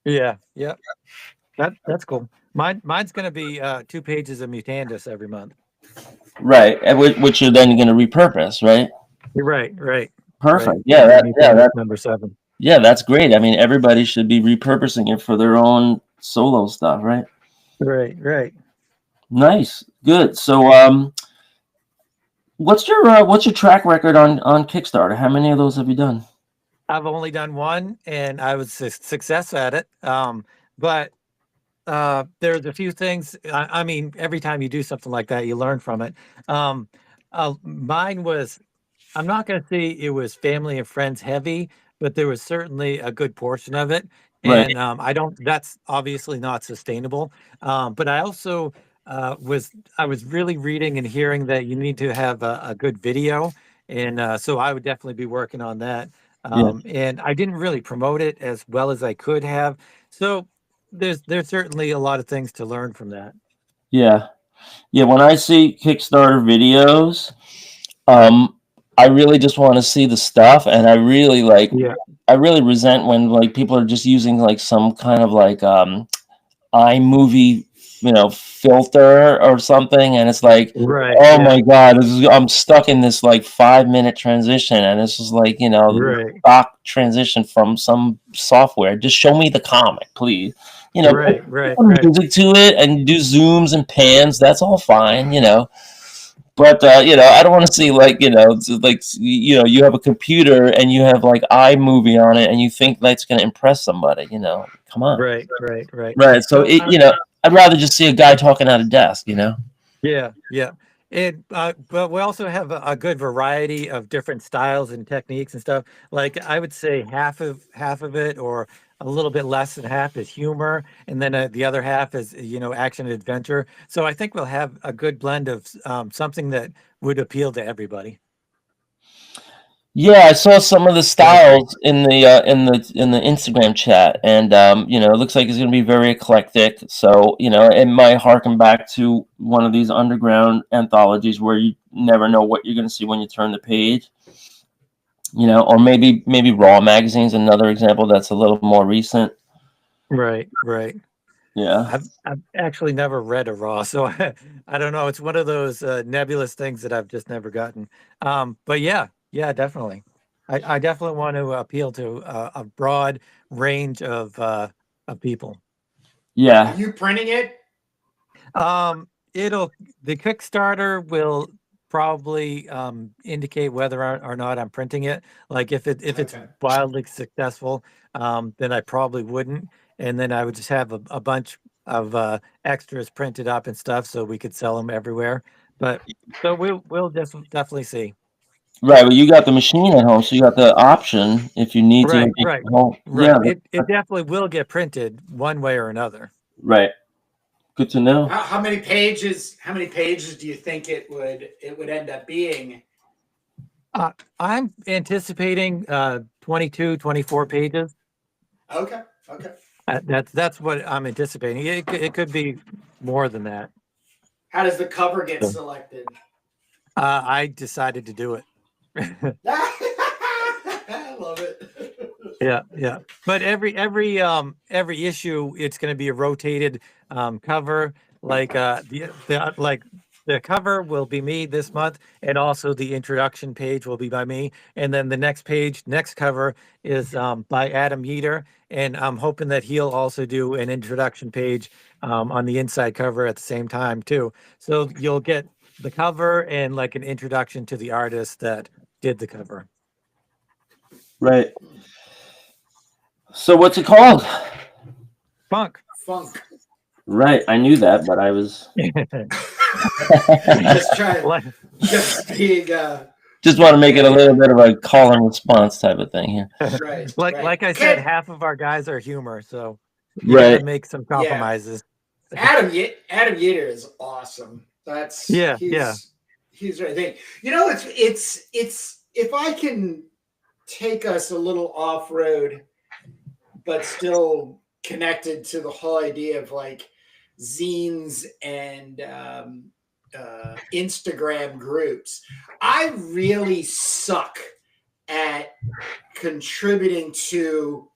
Yeah. That's cool. Mine's going to be 2 pages of Mutandis every month. Right, which you're then going to repurpose, right? Right. Perfect. Right. Yeah, that's number 7. Yeah, that's great. I mean, everybody should be repurposing it for their own solo stuff, right? Right. Nice, good. So, what's your track record on Kickstarter? How many of those have you done? I've only done one, and I was a success at it. but there's a few things. I mean, every time you do something like that, you learn from it. Mine was, I'm not going to say it was family and friends heavy, but there was certainly a good portion of it. Right. And I don't, that's obviously not sustainable. But I also I was really reading and hearing that you need to have a good video. And so I would definitely be working on that. Yeah. And I didn't really promote it as well as I could have. So there's certainly a lot of things to learn from that. Yeah. Yeah. When I see Kickstarter videos, I really just want to see the stuff, and I really Yeah. I really resent when like people are just using like some kind of like iMovie, filter or something, and it's like, Right. oh Yeah. my god, I'm stuck in this like 5-minute transition, and it's just like Right. stock transition from some software. Just show me the comic, please. Right. Right. Put Right. music to it and do zooms and pans. That's all fine. But I don't want to see like you have a computer and you have like iMovie on it and you think that's going to impress somebody. Come on. Right. Right. Right. Right. So So I'd rather just see a guy talking at a desk. yeah. Yeah. And but we also have a good variety of different styles and techniques and stuff. Like I would say half of it, or a little bit less than half, is humor, and then the other half is action and adventure. So I think we'll have a good blend of something that would appeal to everybody. Yeah, I saw some of the Right. styles in the Instagram chat, and it looks like it's going to be very eclectic. So it might harken back to one of these underground anthologies where you never know what you're going to see when you turn the page. Or maybe Raw magazine's another example that's a little more recent. Right. Right. Yeah. I've actually never read a Raw, so I don't know. It's one of those nebulous things that I've just never gotten. But yeah, definitely. I definitely want to appeal to a broad range of people. Yeah. Are you printing it? The Kickstarter will probably indicate whether or not I'm printing it. Like if it's Okay. wildly successful, then I probably wouldn't, and then I would just have a bunch of extras printed up and stuff so we could sell them everywhere. But so we'll just definitely see. Right. Well, you got the machine at home, so you got the option if you need to Right, make right, it home. Yeah. right. It definitely will get printed one way or another. Right. Good to know. How many pages? How many pages do you think it would end up being? I'm anticipating 22, 24 pages. Okay. Okay. That's what I'm anticipating. It could be more than that. How does the cover get selected? I decided to do it. I love it. Yeah. But every issue, it's going to be a rotated cover. Like the cover will be me this month, and also the introduction page will be by me, and then the next cover is by Adam Yeater, and I'm hoping that he'll also do an introduction page on the inside cover at the same time too. So you'll get the cover and like an introduction to the artist that did the cover. Right. So what's it called? Funk. Right. I knew that, but I was just trying. Just being. Just want to make it a little bit of a call and response type of thing here. Right. Like I said, half of our guys are humor, so you Right. gotta make some compromises. Adam Yeater is awesome. He's right there. It's if I can take us a little off road, but still connected to the whole idea of like zines and Instagram groups. I really suck at contributing to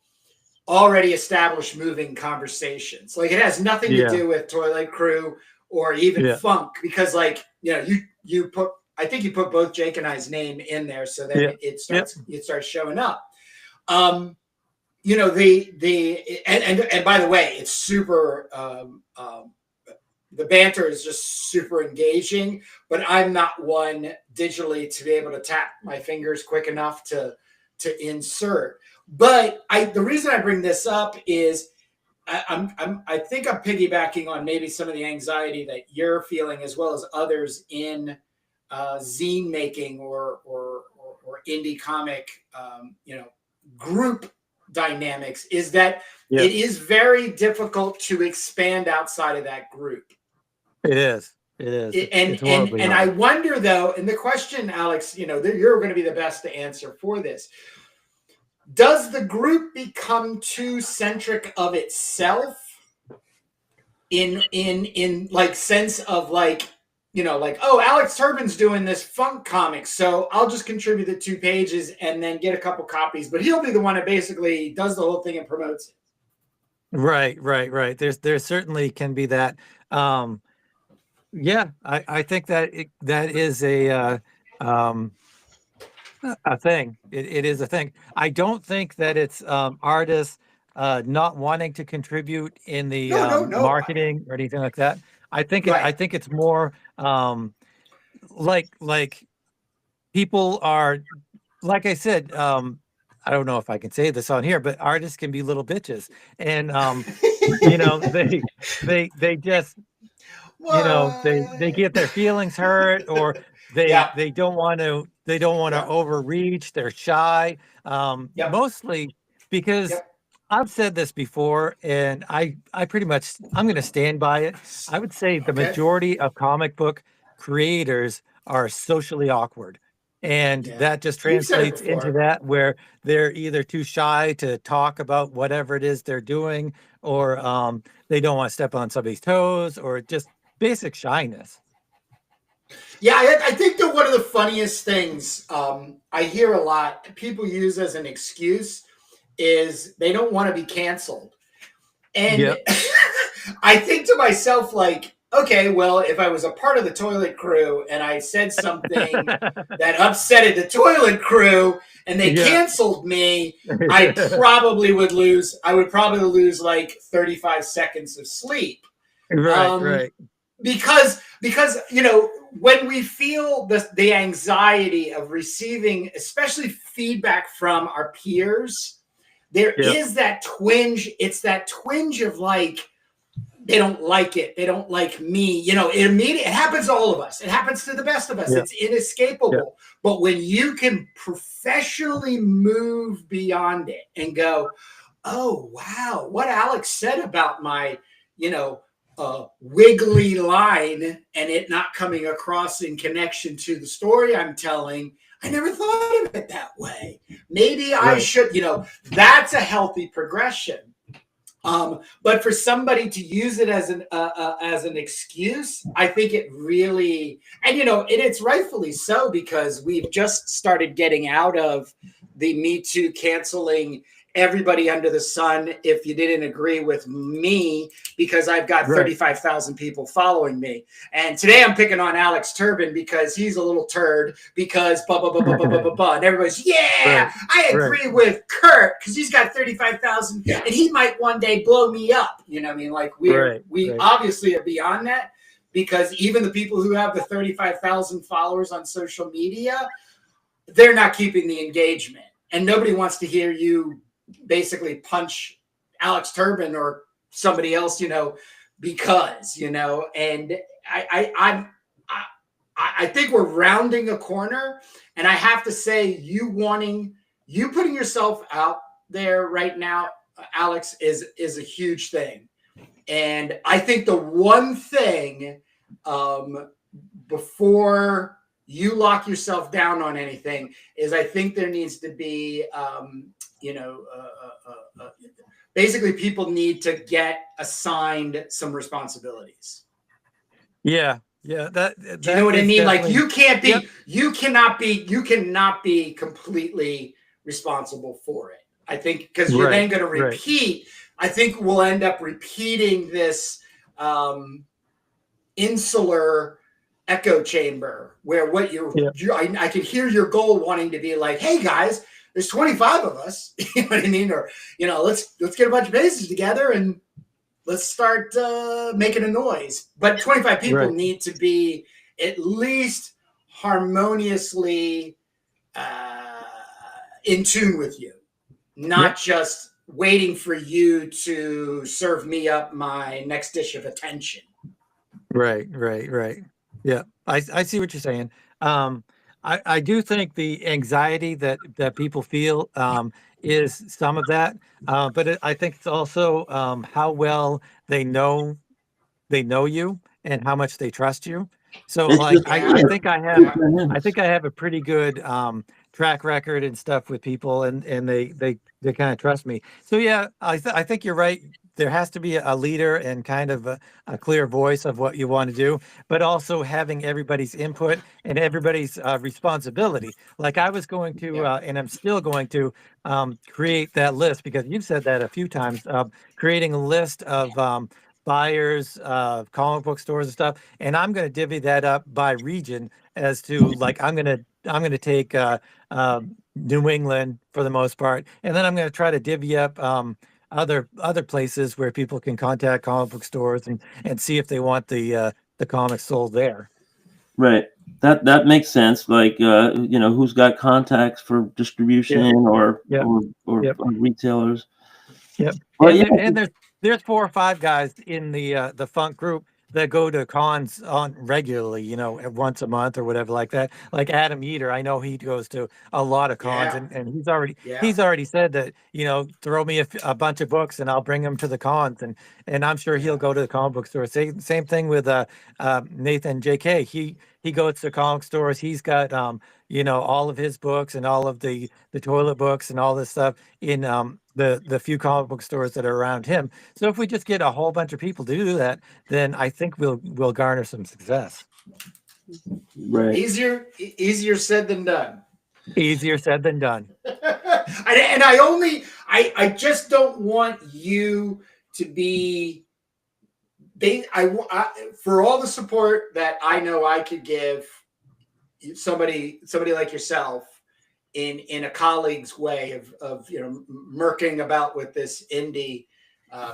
already established moving conversations. Like it has nothing to do with Toilet Crew or even Funk, because like, you put, I think you put both Jake and I's name in there, so that it starts showing up. And by the way, it's super the banter is just super engaging, but I'm not one digitally to be able to tap my fingers quick enough to insert. But the reason I bring this up is I think I'm piggybacking on maybe some of the anxiety that you're feeling, as well as others in zine making or indie comic, group dynamics. Is that Yeah. it is very difficult to expand outside of that group. It is. It is. It's horribly And hard. I wonder though, and the question, Alex, you're going to be the best to answer for this. Does the group become too centric of itself in like sense of like, like, oh, Alex Turbin's doing this funk comic, so I'll just contribute the 2 pages and then get a couple copies, but he'll be the one that basically does the whole thing and promotes it. Right. There certainly can be that. Yeah, I think that that is a thing. It is a thing. I don't think that it's artists not wanting to contribute in the No. marketing or anything like that. I think Right. I think it's more like people are, like I said, I don't know if I can say this on here, but artists can be little bitches, and they just they get their feelings hurt, or Yeah. they don't want to Yeah. overreach. They're shy, Yep. mostly because Yep. I've said this before, and I pretty much, I'm going to stand by it. I would say the Okay. majority of comic book creators are socially awkward. And Yeah. that just You've said it translates into before. that, where they're either too shy to talk about whatever it is they're doing, or they don't want to step on somebody's toes, or just basic shyness. Yeah, I think that one of the funniest things I hear a lot people use as an excuse is they don't want to be canceled. And Yep. I think to myself, like, okay, well, if I was a part of the toilet crew and I said something that upsetted the toilet crew and they Yeah. canceled me, I would probably lose like 35 seconds of sleep. Right. Because when we feel the anxiety of receiving, especially feedback from our peers, there is that twinge. It's that twinge of like, they don't like it. They don't like me. It happens to all of us. It happens to the best of us. Yeah. It's inescapable. Yeah. But when you can professionally move beyond it and go, oh, wow, what Alex said about my, wiggly line and it not coming across in connection to the story I'm telling, I never thought of it that way. Maybe I should, that's a healthy progression. But for somebody to use it as an excuse, I think it really, and it's rightfully so, because we've just started getting out of the Me Too canceling everybody under the sun if you didn't agree with me, because I've got 35,000 people following me. And today I'm picking on Alex Turbin because he's a little turd, because blah, blah, blah, blah, blah, blah, blah, blah. And everybody's, I agree with Kurt because he's got 35,000 and he might one day blow me up. You know what I mean? Like we obviously are beyond that, because even the people who have the 35,000 followers on social media, they're not keeping the engagement. And nobody wants to hear you basically punch Alex Turbin or somebody else, because, and I think we're rounding a corner. And I have to say, you putting yourself out there right now, Alex, is a huge thing. And I think the one thing before you lock yourself down on anything is, I think there needs to be, basically people need to get assigned some responsibilities. Yeah. Do you know what I mean? Like you cannot be completely responsible for it. I think because you're then going to repeat. I think we'll end up repeating this insular echo chamber where I can hear your goal wanting to be like, hey guys, there's 25 of us, you know what I mean? Or, let's get a bunch of bases together and let's start making a noise. But 25 people need to be at least harmoniously in tune with you, not just waiting for you to serve me up my next dish of attention. Right. Yeah, I see what you're saying. I do think the anxiety that people feel is some of that, but I think it's also how well they know you and how much they trust you. So It's like just Yeah. it's I think I have a pretty good track record and stuff with people, and they kind of trust me. So yeah, I think you're right. There has to be a leader and kind of a clear voice of what you want to do, but also having everybody's input and everybody's responsibility. Like I was going to, Yeah. and I'm still going to create that list because you've said that a few times. Creating a list of buyers, comic book stores and stuff, and I'm going to divvy that up by region as to like I'm going to take New England for the most part, and then I'm going to try to divvy up other places where people can contact comic book stores and see if they want the comics sold there. right. That makes sense. Like who's got contacts for distribution Yep, or yep, yep, retailers. yep. Well, yeah, And there's 4 or 5 guys in the funk group that go to cons on regularly, once a month or whatever like that. Like Adam Yeater, I know he goes to a lot of cons, Yeah. and Yeah. he's already said that throw me a bunch of books and I'll bring them to the cons, and I'm sure he'll Yeah. go to the comic book store. Same thing with Nathan J.K. He goes to comic stores. He's got all of his books and all of the toilet books and all this stuff in the few comic book stores that are around him. So if we just get a whole bunch of people to do that, then I think we'll garner some success. right. Easier said than done. Easier said than done. And I just don't want you to be for all the support that I know I could give somebody like yourself in a colleague's way of murking about with this indie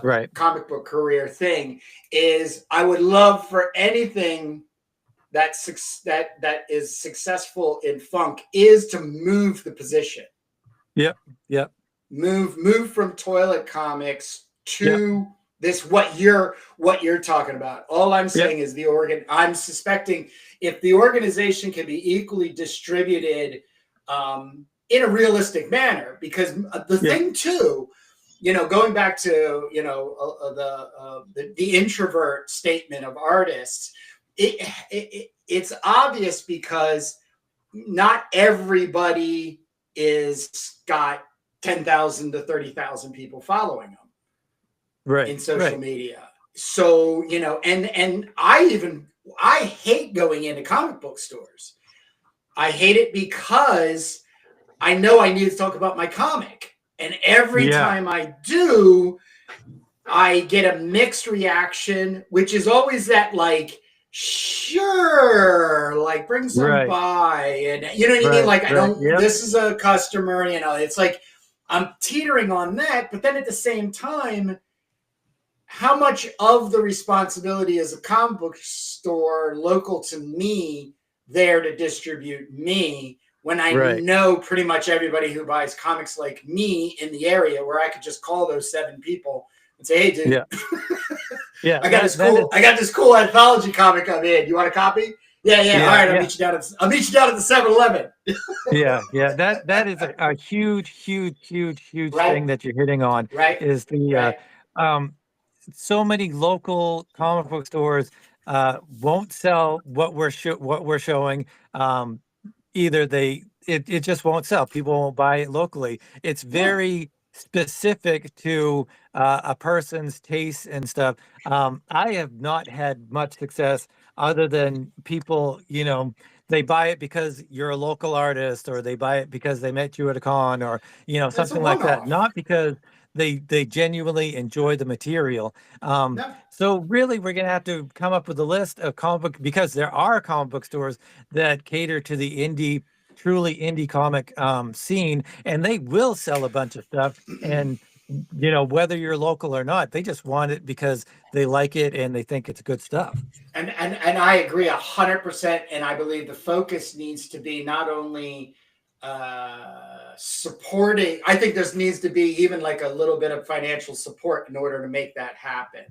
Right. comic book career thing, is I would love for anything that is successful in funk is to move the position. Yep. Move from toilet comics to this what you're talking about. All I'm saying is I'm suspecting if the organization can be equally distributed in a realistic manner, because the thing too, going back to the introvert statement of artists, it's obvious because not everybody is got 10,000 to 30,000 people following them in social media. So, and I hate going into comic book stores. I hate it because I know I need to talk about my comic. And every time I do, I get a mixed reaction, which is always that like, sure, like bring some by, and you know what I mean? Like, I don't, this is a customer, it's like, I'm teetering on that. But then at the same time, how much of the responsibility is a comic book store local to me there to distribute me when I know pretty much everybody who buys comics like me in the area, where I could just call those 7 people and say, hey, dude, I got this cool anthology comic I'm in. You want a copy? Yeah. All right, I'll meet you down at the 7-Eleven. That is a huge thing that you're hitting on. Is the so many local comic book stores won't sell what we're showing. Either it just won't sell. People won't buy it locally. It's very specific to a person's taste and stuff. I have not had much success other than people, they buy it because you're a local artist, or they buy it because they met you at a con, or something like that. Not because they genuinely enjoy the material. So really, we're gonna have to come up with a list of comic book, because there are comic book stores that cater to the truly indie comic scene, and they will sell a bunch of stuff. And whether you're local or not, they just want it because they like it and they think it's good stuff. And I agree 100%. And I believe the focus needs to be not only supporting. I think there needs to be even like a little bit of financial support in order to make that happen.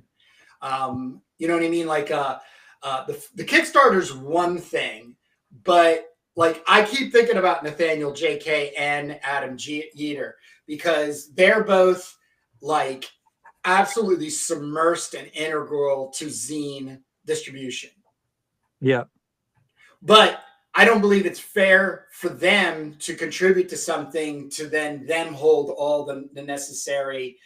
You know what I mean? Like the Kickstarter's one thing, but like I keep thinking about Nathaniel J.K. and Adam Yeater because they're both like absolutely submersed and integral to zine distribution. Yeah. But I don't believe it's fair for them to contribute to something to then them hold all the necessary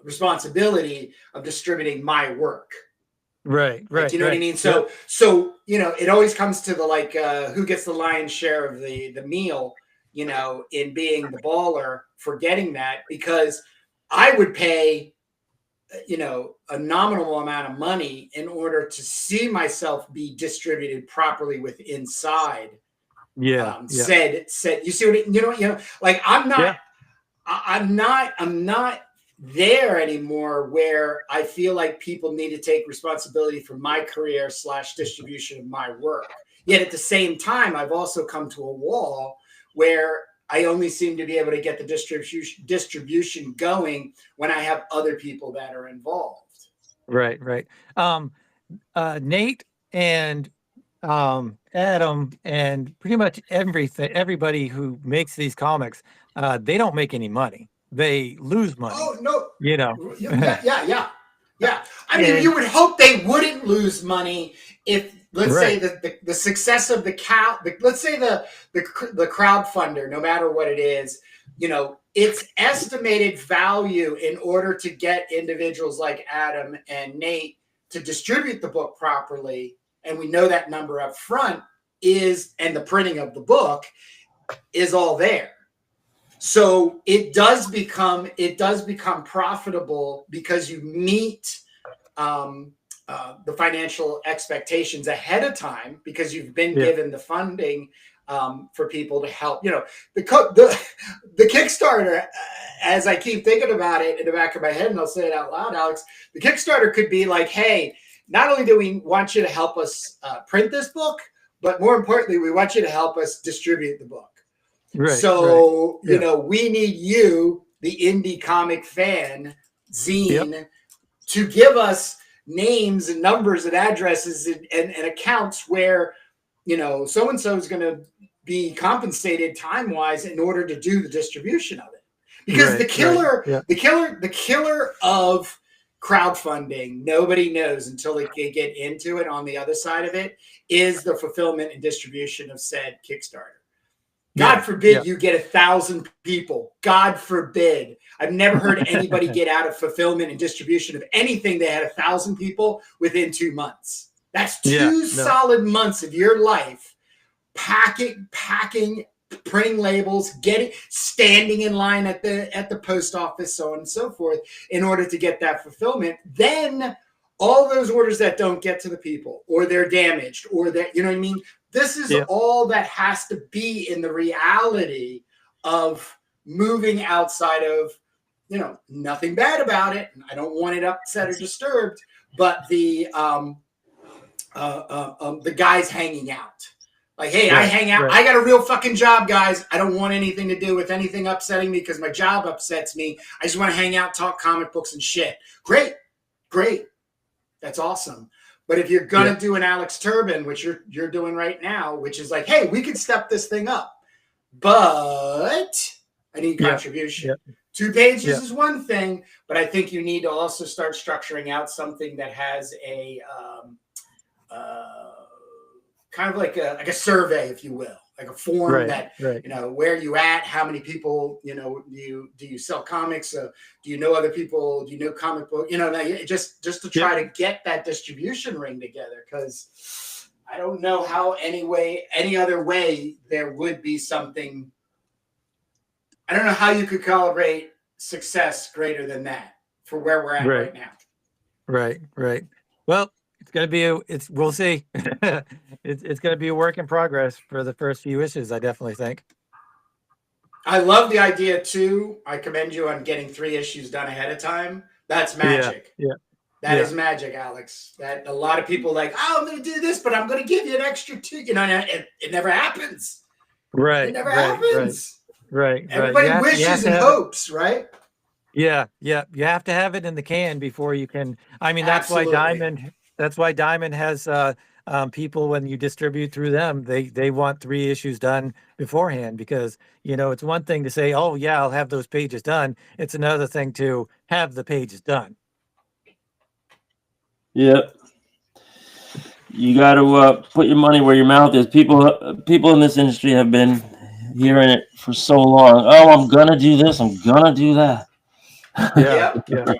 responsibility of distributing my work. Right. Like, you know what I mean? So, you know, it always comes to the like who gets the lion's share of the meal, you know, in being the baller for getting that, because I would pay, you know, a nominal amount of money in order to see myself be distributed properly with inside. Said you see what you know, like I'm not there anymore where I feel like people need to take responsibility for my career / distribution of my work. Yet at the same time, I've also come to a wall where I only seem to be able to get the distribution going when I have other people that are involved. Right. Nate and Adam and pretty much everybody who makes these comics, they don't make any money. They lose money. Oh no! You know. Yeah. I mean, you would hope they wouldn't lose money if, let's say, the success of let's say the crowdfunder, no matter what it is, you know, its estimated value in order to get individuals like Adam and Nate to distribute the book properly, and we know that number up front and the printing of the book is all there. So it does become profitable because you meet the financial expectations ahead of time because you've been given the funding for people to help. You know, the Kickstarter, as I keep thinking about it in the back of my head, and I'll say it out loud, Alex, the Kickstarter could be like, hey, not only do we want you to help us print this book, but more importantly, we want you to help us distribute the book. You know, we need you, the indie comic fan zine, to give us names and numbers and addresses and accounts where, you know, so-and-so is going to be compensated time-wise in order to do the distribution of it. Because the killer of crowdfunding, nobody knows until they get into it on the other side of it, is the fulfillment and distribution of said Kickstarter. God forbid you get 1,000 people. God forbid. I've never heard anybody get out of fulfillment and distribution of anything. They had 1,000 people within 2 months. That's two solid months of your life, packing, printing labels, standing in line at the post office, so on and so forth, in order to get that fulfillment. Then all those orders that don't get to the people, or they're damaged, or that, you know what I mean? This is all that has to be in the reality of moving outside of, you know, nothing bad about it. I don't want it upset or disturbed, but the guys hanging out. Like, hey, I hang out. I got a real fucking job, guys. I don't want anything to do with anything upsetting me because my job upsets me. I just want to hang out, talk comic books and shit. Great. That's awesome. But if you're going to do an Alex Turbin, which you're doing right now, which is like, hey, we can step this thing up, but I need contribution. 2 pages is one thing, but I think you need to also start structuring out something that has a kind of like a survey, if you will, like a form that, you know, where you at, how many people, you know, do you sell comics? Do you know other people? Do you know comic book? You know, just to try to get that distribution ring together, because I don't know how any other way there would be something. I don't know how you could calibrate success greater than that for where we're at right now. Right. Well, it's going to be we'll see. It's going to be a work in progress for the first few issues, I definitely think. I love the idea too. I commend you on getting 3 issues done ahead of time. That's magic. That is magic, Alex. That a lot of people like, oh, I'm going to do this, but I'm going to give you an extra 2. You know, it never happens. Right. It never Right. happens. Right. Everybody wishes and hopes, right? Yeah. You have to have it in the can before you can. I mean, that's why Absolutely. Diamond has people, when you distribute through them, they want 3 issues done beforehand, because it's one thing to say, oh yeah, I'll have those pages done. It's another thing to have the pages done. Yep. You got to put your money where your mouth is. People in this industry have been hearing it for so long. Oh, I'm gonna do this. I'm gonna do that. Yeah. Yep. Yeah.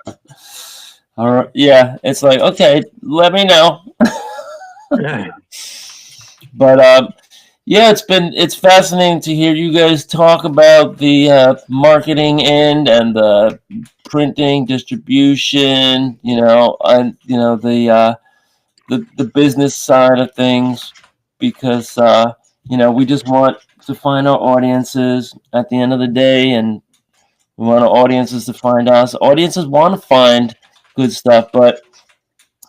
All right. Yeah. It's like, okay, let me know. But yeah, it's fascinating to hear you guys talk about the marketing end and the printing, distribution. And the business side of things, because we just want to find our audiences at the end of the day, and we want our audiences to find us. Audiences want to find good stuff, but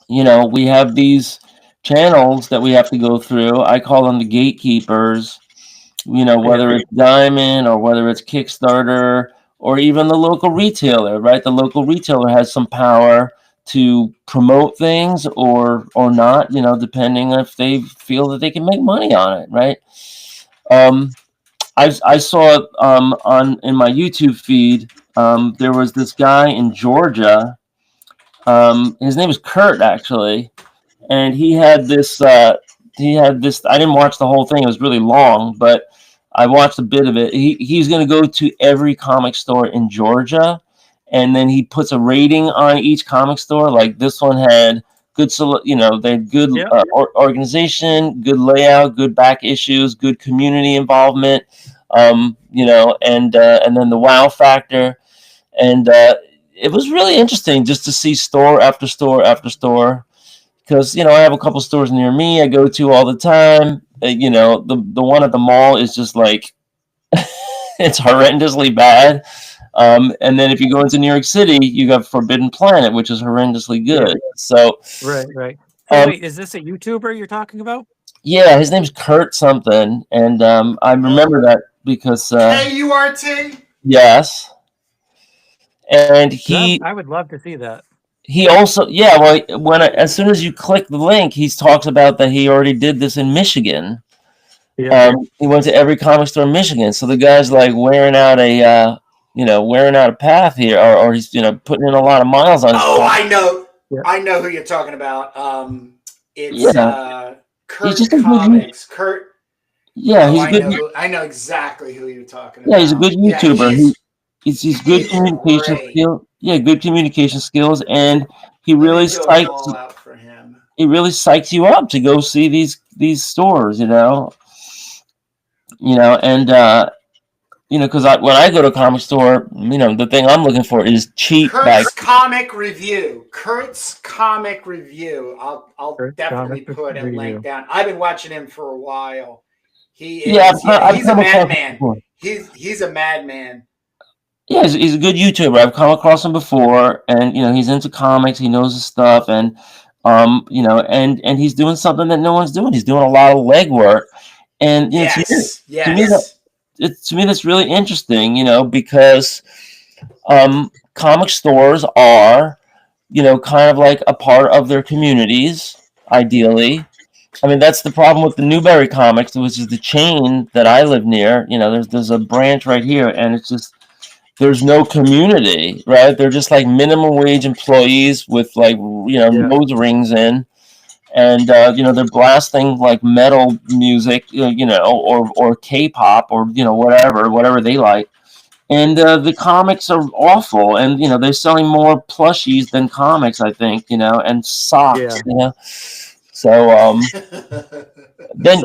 we have these channels that we have to go through. I call them the gatekeepers. Whether it's Diamond or whether it's Kickstarter or even the local retailer, right? The local retailer has some power to promote things or not, depending if they feel that they can make money on it, right? I saw in my YouTube feed, there was this guy in Georgia. His name is Kurt, actually, and he had this. I didn't watch the whole thing; it was really long, but I watched a bit of it. He's going to go to every comic store in Georgia, and then he puts a rating on each comic store. Like this one had good, they had good organization, good layout, good back issues, good community involvement. And then the wow factor, and it was really interesting just to see store after store after store. Because I have a couple stores near me I go to all the time. The one at the mall is just like it's horrendously bad. And then if you go into New York City, you got Forbidden Planet, which is horrendously good. So right. So wait, is this a YouTuber you're talking about? Yeah, his name's Kurt something, and I remember that because KURT. Yes, and I would love to see that. He also, as soon as you click the link, he talks about that he already did this in Michigan. Yeah. He went to every comic store in Michigan, so the guy's like wearing out a path here, or he's putting in a lot of miles on. Oh, I know who you're talking about. It's Kurt Comics. Kurt. Yeah, he's good. I know exactly who you're talking about. Yeah, he's a good YouTuber. Yeah, he's good communication skills. Yeah, good communication skills, and he really psychs. He really psychs you up to go see these stores, and because when I go to a comic store, the thing I'm looking for is cheap. Kurt's Comic Review. I'll definitely put a link down. I've been watching him for a while. He's a madman. He's a madman. Yeah, he's a good YouTuber. I've come across him before, and he's into comics. He knows his stuff, and and he's doing something that no one's doing. He's doing a lot of legwork, and to me that's really interesting. Because comic stores are, kind of like a part of their communities. Ideally, I mean that's the problem with the Newberry Comics, which is the chain that I live near. There's a branch right here, and it's just. There's no community, right? They're just like minimum wage employees with nose rings in, and they're blasting like metal music, or K-pop or whatever they like, and the comics are awful, and they're selling more plushies than comics, I think, and socks, So then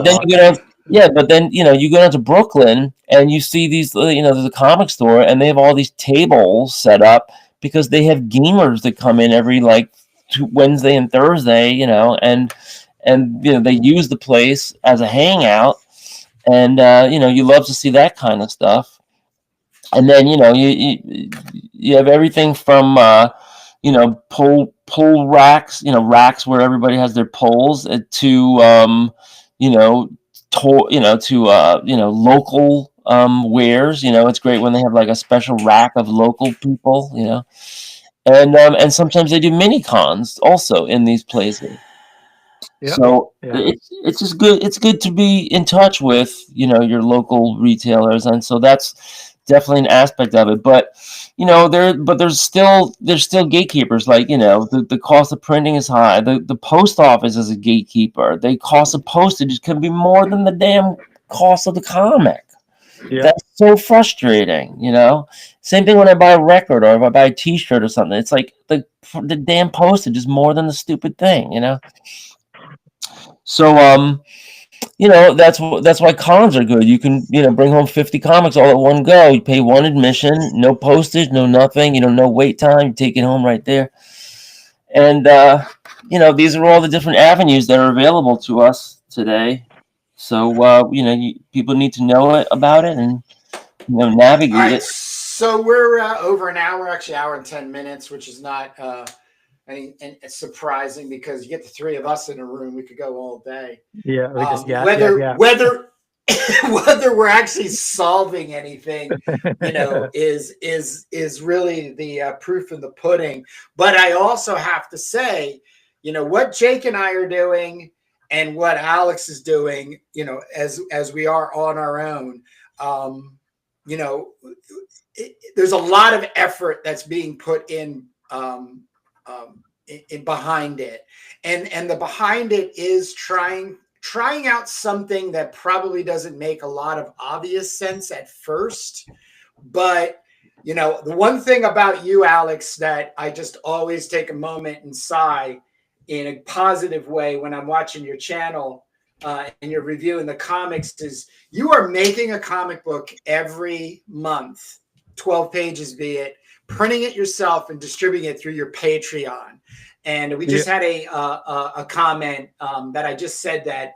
but then you go down to Brooklyn and you see these, there's a comic store and they have all these tables set up because they have gamers that come in every Wednesday and Thursday, and they use the place as a hangout, and you love to see that kind of stuff. And then you have everything from pole racks, racks where everybody has their poles, to local wares. It's great when they have like a special rack of local people. And sometimes they do mini cons also in these places. Yep. So Yeah. it's just good. It's good to be in touch with your local retailers, and so that's definitely an aspect of it. But there's still gatekeepers. Like the cost of printing is high. The post office is a gatekeeper. The cost of postage can be more than the damn cost of the comic. Yeah. That's so frustrating. Same thing when I buy a record or if I buy a T-shirt or something. It's like the damn postage is more than the stupid thing. So that's why cons are good. You can bring home 50 comics all at one go. You pay one admission, no postage, no nothing. No wait time. You take it home right there. And these are all the different avenues that are available to us today. So people need to know about it and navigate All right, it. so we're over an hour, actually, hour and 10 minutes, which is not and it's surprising because you get the three of us in a room, we could go all day. Yeah. Whether we're actually solving anything, is really the proof in the pudding. But I also have to say, what Jake and I are doing and what Alex is doing, as we are on our own, there's a lot of effort that's being put in behind it, and the behind it is trying out something that probably doesn't make a lot of obvious sense at first, but the one thing about you, Alex, that I just always take a moment and sigh in a positive way when I'm watching your channel and you're reviewing the comics is you are making a comic book every month, 12 pages be it, printing it yourself and distributing it through your Patreon. And we just had a comment that I just said that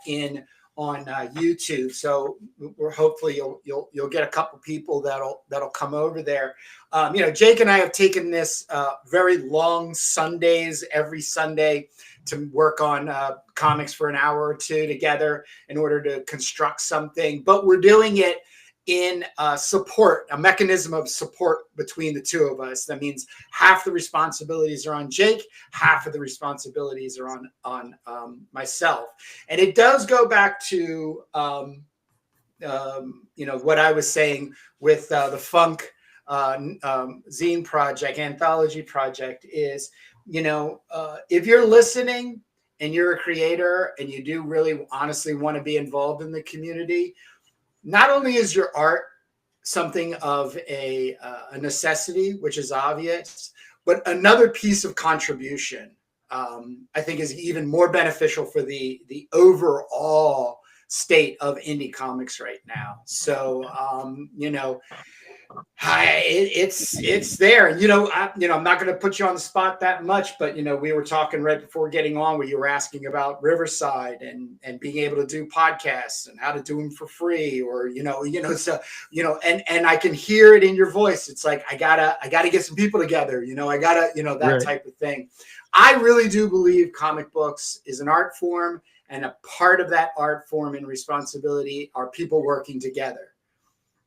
on YouTube. So we're hopefully you'll get a couple people that'll come over there. Jake and I have taken this very long Sundays every Sunday to work on comics for an hour or two together in order to construct something, but we're doing it in a mechanism of support between the two of us. That means half the responsibilities are on Jake, half of the responsibilities are on myself. And it does go back to what I was saying with the Funk zine project, Anthology project is, if you're listening and you're a creator and you do really honestly want to be involved in the community, not only is your art something of a necessity, which is obvious, but another piece of contribution, I think, is even more beneficial for the overall state of indie comics right now. So, it's there. And, I'm not going to put you on the spot that much, but, we were talking right before getting on where you were asking about Riverside and being able to do podcasts and how to do them for free or, and I can hear it in your voice. It's like, I gotta get some people together, that right. Type of thing. I really do believe comic books is an art form, and a part of that art form and responsibility are people working together.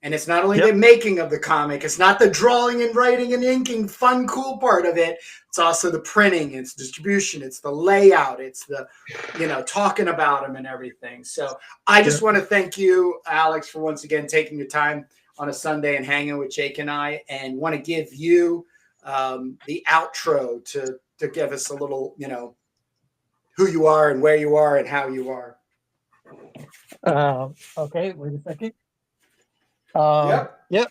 And it's not only the making of the comic, it's not the drawing and writing and inking, fun, cool part of it. It's also the printing, it's distribution, it's the layout, it's the, talking about them and everything. So I just want to thank you, Alex, for once again taking your time on a Sunday and hanging with Jake and I, and want to give you the outro to give us a little, who you are and where you are and how you are. Okay, wait a second. Yep.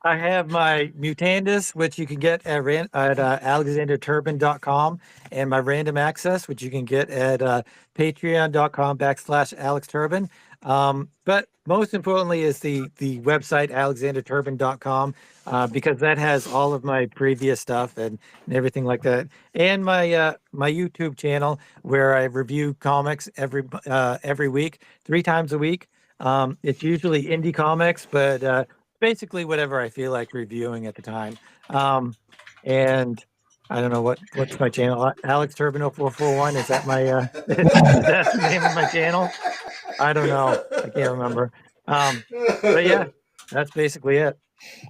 I have my Mutandis, which you can get at alexanderturbin.com, and my Random Access, which you can get at patreon.com/AlexTurbin. But most importantly is the website alexanderturbin.com, because that has all of my previous stuff and everything like that, and my my YouTube channel where I review comics every week, 3 times a week. It's usually indie comics, but basically whatever I feel like reviewing at the time. And I don't know what's my channel. Alex Turbin 0441. Is that my that's the name of my channel? I don't know. I can't remember. But yeah, that's basically it.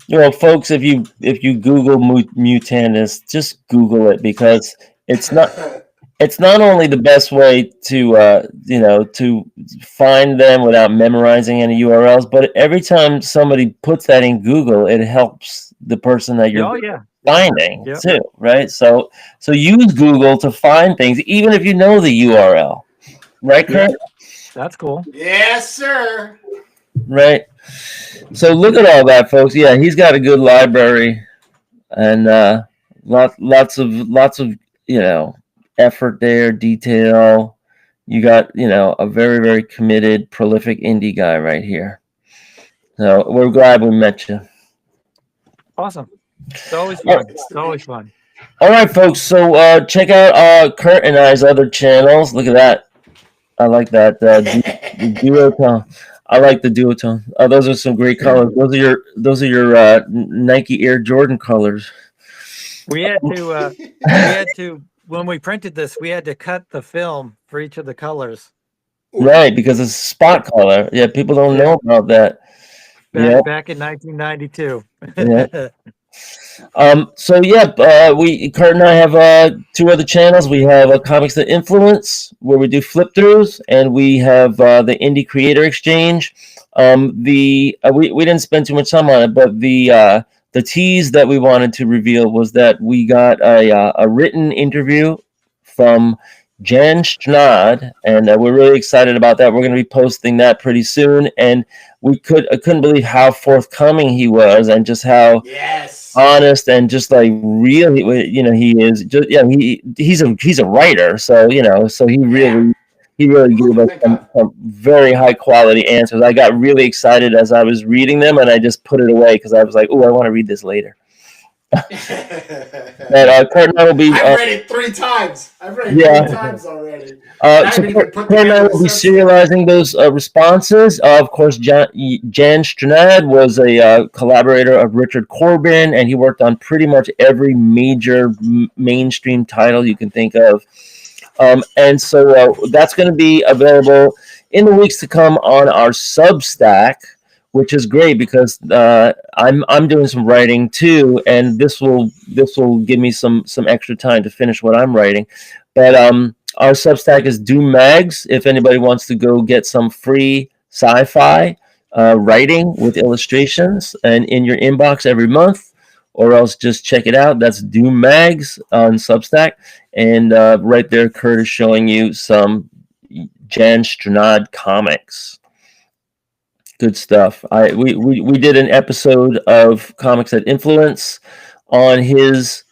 Well, folks, if you Google Mutanus, just Google it, because it's not only the best way to to find them without memorizing any URLs, but every time somebody puts that in Google, it helps the person that you're Oh yeah. finding Yep. too, right? So use Google to find things, even if you know the URL, right, Kurt? Yep. That's cool. Yes, sir. Right. So look at all that, folks. Yeah, he's got a good library, and lots of effort there, detail. You got a very, very committed, prolific indie guy right here. So we're glad we met you. Awesome. It's always fun. It's always fun. All right, folks. So check out Kurt and I's other channels. Look at that. I like that duotone. I like the duotone. Those are some great colors. Those are your Nike Air Jordan colors. We had to when we printed this, we had to cut the film for each of the colors. Right, because it's spot color. Yeah, people don't know about that. Back in 1992. Yeah. So yeah, Kurt and I have two other channels. We have Comics That Influence, where we do flip throughs, and we have the Indie Creator Exchange. We didn't spend too much time on it, but the tease that we wanted to reveal was that we got a written interview from Jan Strnad, and we're really excited about that. We're going to be posting that pretty soon, and I couldn't believe how forthcoming he was, and just how honest and just like real he is. Just he's a writer, so he really gave us some very high quality answers. I got really excited as I was reading them, and I just put it away because I was like, oh, I want to read this later. But Kurt and I will be. I've read it 3 times. I've read it 3 times already. So Kurt and I will be serializing those responses. Of course, Jan Strnad was a collaborator of Richard Corbin, and he worked on pretty much every major mainstream title you can think of. And so that's going to be available in the weeks to come on our Substack, which is great because I'm doing some writing too, and this will give me some extra time to finish what I'm writing. But our Substack is Doom Mags. If anybody wants to go get some free sci-fi writing with illustrations and in your inbox every month, or else just check it out. That's Doom Mags on Substack, and right there, Kurt is showing you some Jan Strnad comics. Good stuff. We did an episode of Comics That Influence on his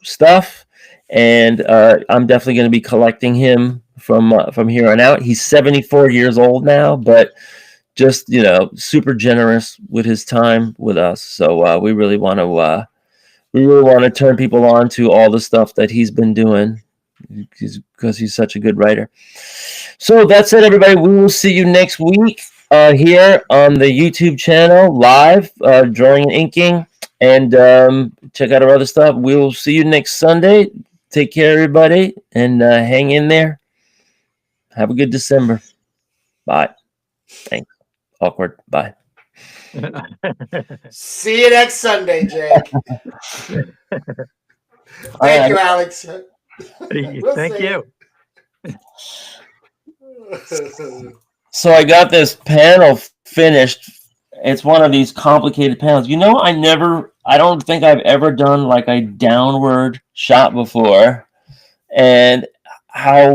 stuff, and I'm definitely going to be collecting him from here on out. He's 74 years old now, but just super generous with his time with us. So we really want to turn people on to all the stuff that he's been doing, because he's such a good writer. So that's it, everybody. We will see you next week here on the YouTube channel, live, drawing and inking, and check out our other stuff. We will see you next Sunday. Take care, everybody, and hang in there. Have a good December. Bye. Thanks. Awkward. Bye. See you next Sunday, Jake. Thank you, Alex. Thank you. So I got this panel finished. It's one of these complicated panels. I don't think I've ever done like a downward shot before, and how